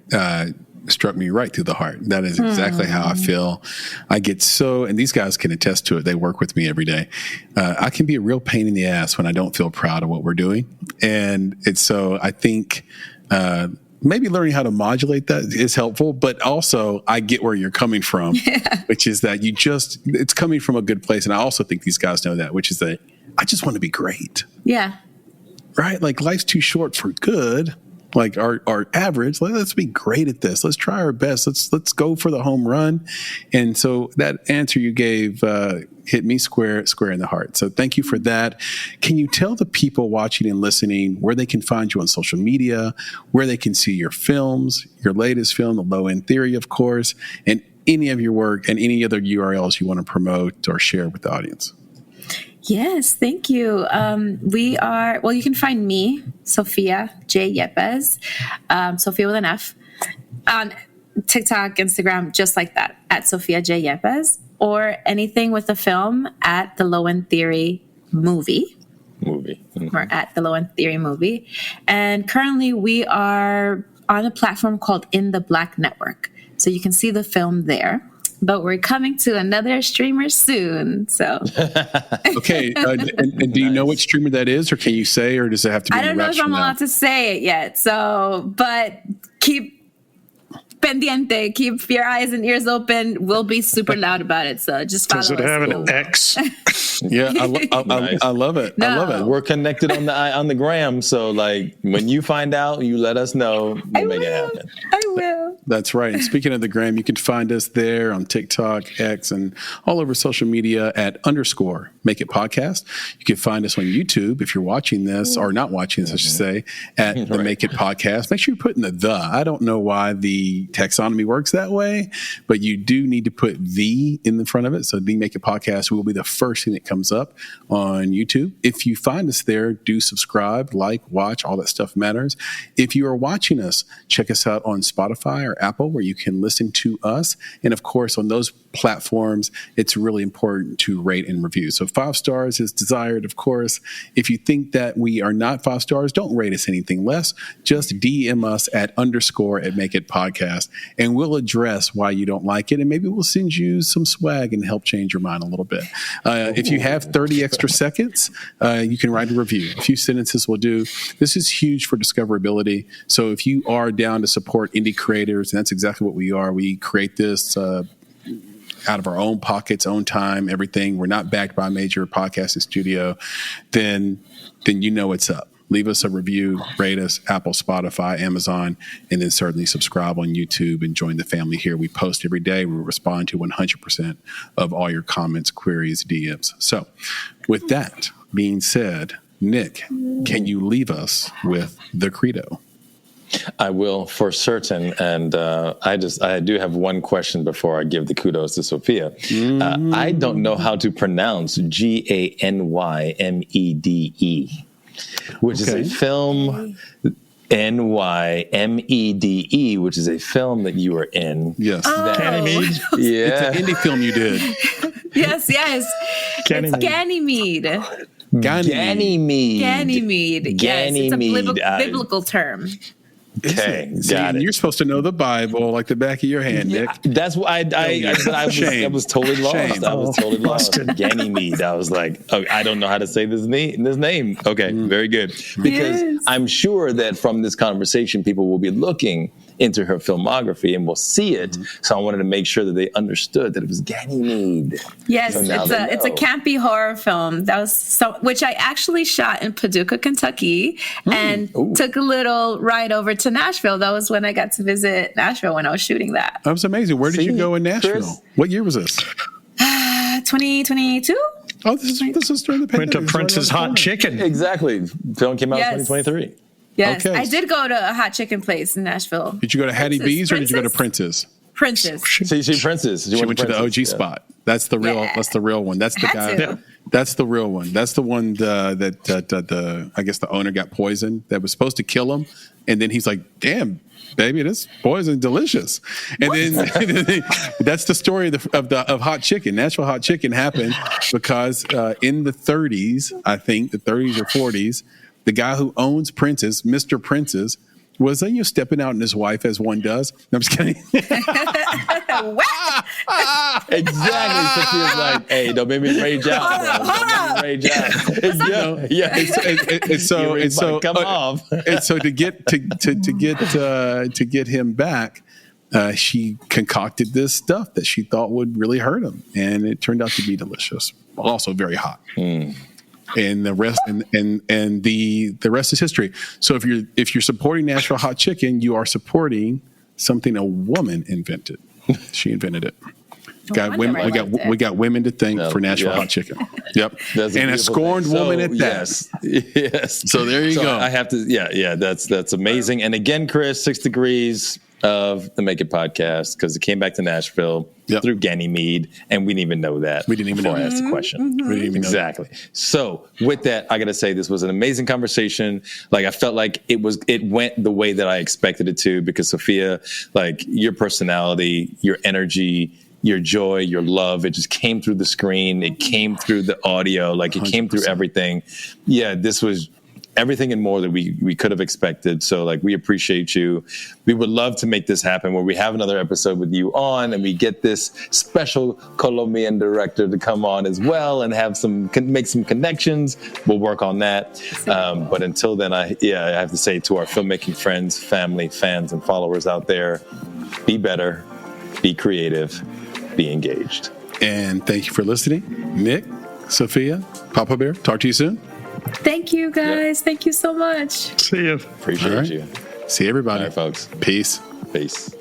struck me right through the heart. That is exactly how I feel. I get and these guys can attest to it. They work with me every day. I can be a real pain in the ass when I don't feel proud of what we're doing. And so I think maybe learning how to modulate that is helpful, but also I get where you're coming from, which is that it's coming from a good place. And I also think these guys know that, which is that I just want to be great. Yeah. Right? Like life's too short for good. Like our average, let's be great at this. Let's try our best. Let's go for the home run. And so that answer you gave hit me square in the heart. So thank you for that. Can you tell the people watching and listening where they can find you on social media, where they can see your films, your latest film, The Low End Theory, of course, and any of your work and any other URLs you want to promote or share with the audience? Yes, thank you. You can find me, Sofia J. Yepes, Sofia with an F, on TikTok, Instagram, just like that, at Sofia J. Yepes, or anything with the film at The Low End Theory Movie. Mm-hmm. Or at The Low End Theory Movie. And currently we are on a platform called In the Black Network. So you can see the film there. But we're coming to another streamer soon. So okay. And do you know what streamer that is, or can you say, or does it have to be? I don't know if I'm allowed to say it yet. So, but keep pendiente, keep your eyes and ears open. We'll be super loud about it. So just follow us. Does it have an X? Yeah, Nice. I love it. No. I love it. We're connected on the gram, so like when you find out, you let us know. We'll make it happen. I will. That's right. And speaking of the gram, you can find us there on TikTok, X, and all over social media at _ Make It Podcast. You can find us on YouTube if you're watching this, or not watching this, I should say, at the Make It Podcast. Make sure you're putting the. I don't know why the taxonomy works that way, but you do need to put the in the front of it. So the Make It Podcast will be the first thing that comes up on YouTube. If you find us there, do subscribe, like, watch, all that stuff matters. If you are watching us, check us out on Spotify or Apple, where you can listen to us. And of course, on those platforms, it's really important to rate and review. So 5 stars is desired, of course. If you think that we are not 5 stars, don't rate us anything less. Just DM us at _ Make It Podcast, and we'll address why you don't like it. And maybe we'll send you some swag and help change your mind a little bit. If you have 30 extra seconds, you can write a review. A few sentences will do. This is huge for discoverability. So if you are down to support indie creators, and that's exactly what we are. We create this out of our own pockets, own time, everything. We're not backed by a major podcasting studio. Then you know what's up. Leave us a review, rate us, Apple, Spotify, Amazon, and then certainly subscribe on YouTube and join the family here. We post every day. We respond to 100% of all your comments, queries, DMs. So with that being said, Nick, can you leave us with the credo? I will, for certain. And I do have one question before I give the kudos to Sofia. I don't know how to pronounce GANYMEDE, which is a film. NYMEDE, which is a film that you were in. Yes. Ganymede? Yeah. It's an indie film you did. Yes. Ganymede. It's Ganymede. Ganymede. Ganymede. Yes, it's a Ganymede. biblical term. Okay, See, got it. You're supposed to know the Bible like the back of your hand, Nick. That's why I was totally lost. Shame. I was totally lost. Busted. Ganymede. I was like, oh, I don't know how to say this name. Okay, very good. Because I'm sure that from this conversation, people will be looking into her filmography and will see it. So I wanted to make sure that they understood that it was Ganymede. Yes, So it's a campy horror film that was which I actually shot in Paducah, Kentucky, and took a little ride over to Nashville. That was when I got to visit Nashville when I was shooting that. That was amazing. Where did you go in Nashville? Chris? What year was this? 2022. Oh, this is during the pandemic. Went to Prince's Hot Chicken. Exactly. Film came out in 2023. Yes, Okay. I did go to a hot chicken place in Nashville. Did you go to Hattie B's or did you go to Prince's? Princess. She Princess. She went to the OG spot. That's the real. Yeah. That's the real one. That's the Had guy. to. That's the real one. That's the one that I guess the owner got poisoned. That was supposed to kill him, and then he's like, "Damn, baby, this poison delicious." And then that's the story of hot chicken. Nashville hot chicken happened because in the 30s, I think the 30s or 40s, the guy who owns Prince's, Mr. Prince's, was stepping out on his wife as one does. No, I'm just kidding. Exactly. So she was like, "Hey, don't make me rage out, bro. Don't make me rage out." Yeah. And so to get him back, she concocted this stuff that she thought would really hurt him, and it turned out to be delicious, also very hot. And the rest and the rest is history. So if you're supporting Nashville hot chicken, you are supporting something a woman invented. She invented it. We got women to thank for Nashville hot chicken. Yep. And a scorned woman at that. Yes. So there you go. I have to. That's amazing. And again, Chris, 6 Degrees of the Make It podcast, because it came back to Nashville through Ganymede, and we didn't even know that. We didn't even know. I asked the question. We didn't even exactly. So with that, I got to say this was an amazing conversation. Like I felt like it went the way that I expected it to, because Sofia, like your personality, your energy, your joy, your love, it just came through the screen. It came through the audio. Like it 100%. Came through everything. Yeah, this was everything and more that we could have expected. So like, we appreciate you. We would love to make this happen where we have another episode with you on, and we get this special Colombian director to come on as well and have make some connections. We'll work on that. But until then, I have to say to our filmmaking friends, family, fans, and followers out there, be better, be creative, be engaged. And thank you for listening. Nick, Sofia, Papa Bear, talk to you soon. Thank you, guys. Yep. Thank you so much. See you. Appreciate you. See everybody. All right, folks. Peace. Peace.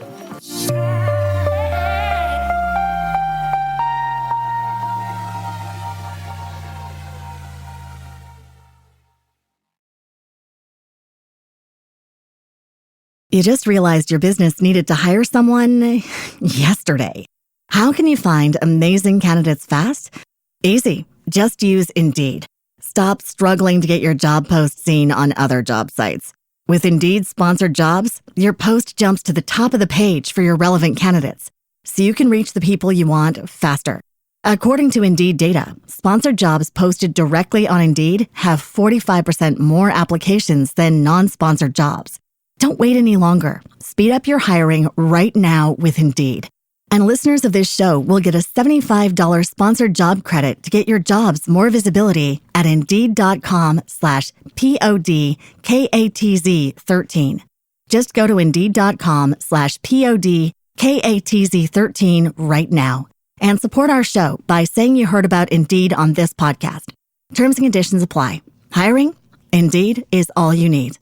You just realized your business needed to hire someone yesterday. How can you find amazing candidates fast? Easy. Just use Indeed. Stop struggling to get your job post seen on other job sites. With Indeed sponsored jobs, your post jumps to the top of the page for your relevant candidates, so you can reach the people you want faster. According to Indeed data, sponsored jobs posted directly on Indeed have 45% more applications than non-sponsored jobs. Don't wait any longer. Speed up your hiring right now with Indeed. And listeners of this show will get a $75 sponsored job credit to get your jobs more visibility at Indeed.com/PODKATZ13. Just go to Indeed.com/PODKATZ13 right now and support our show by saying you heard about Indeed on this podcast. Terms and conditions apply. Hiring? Indeed is all you need.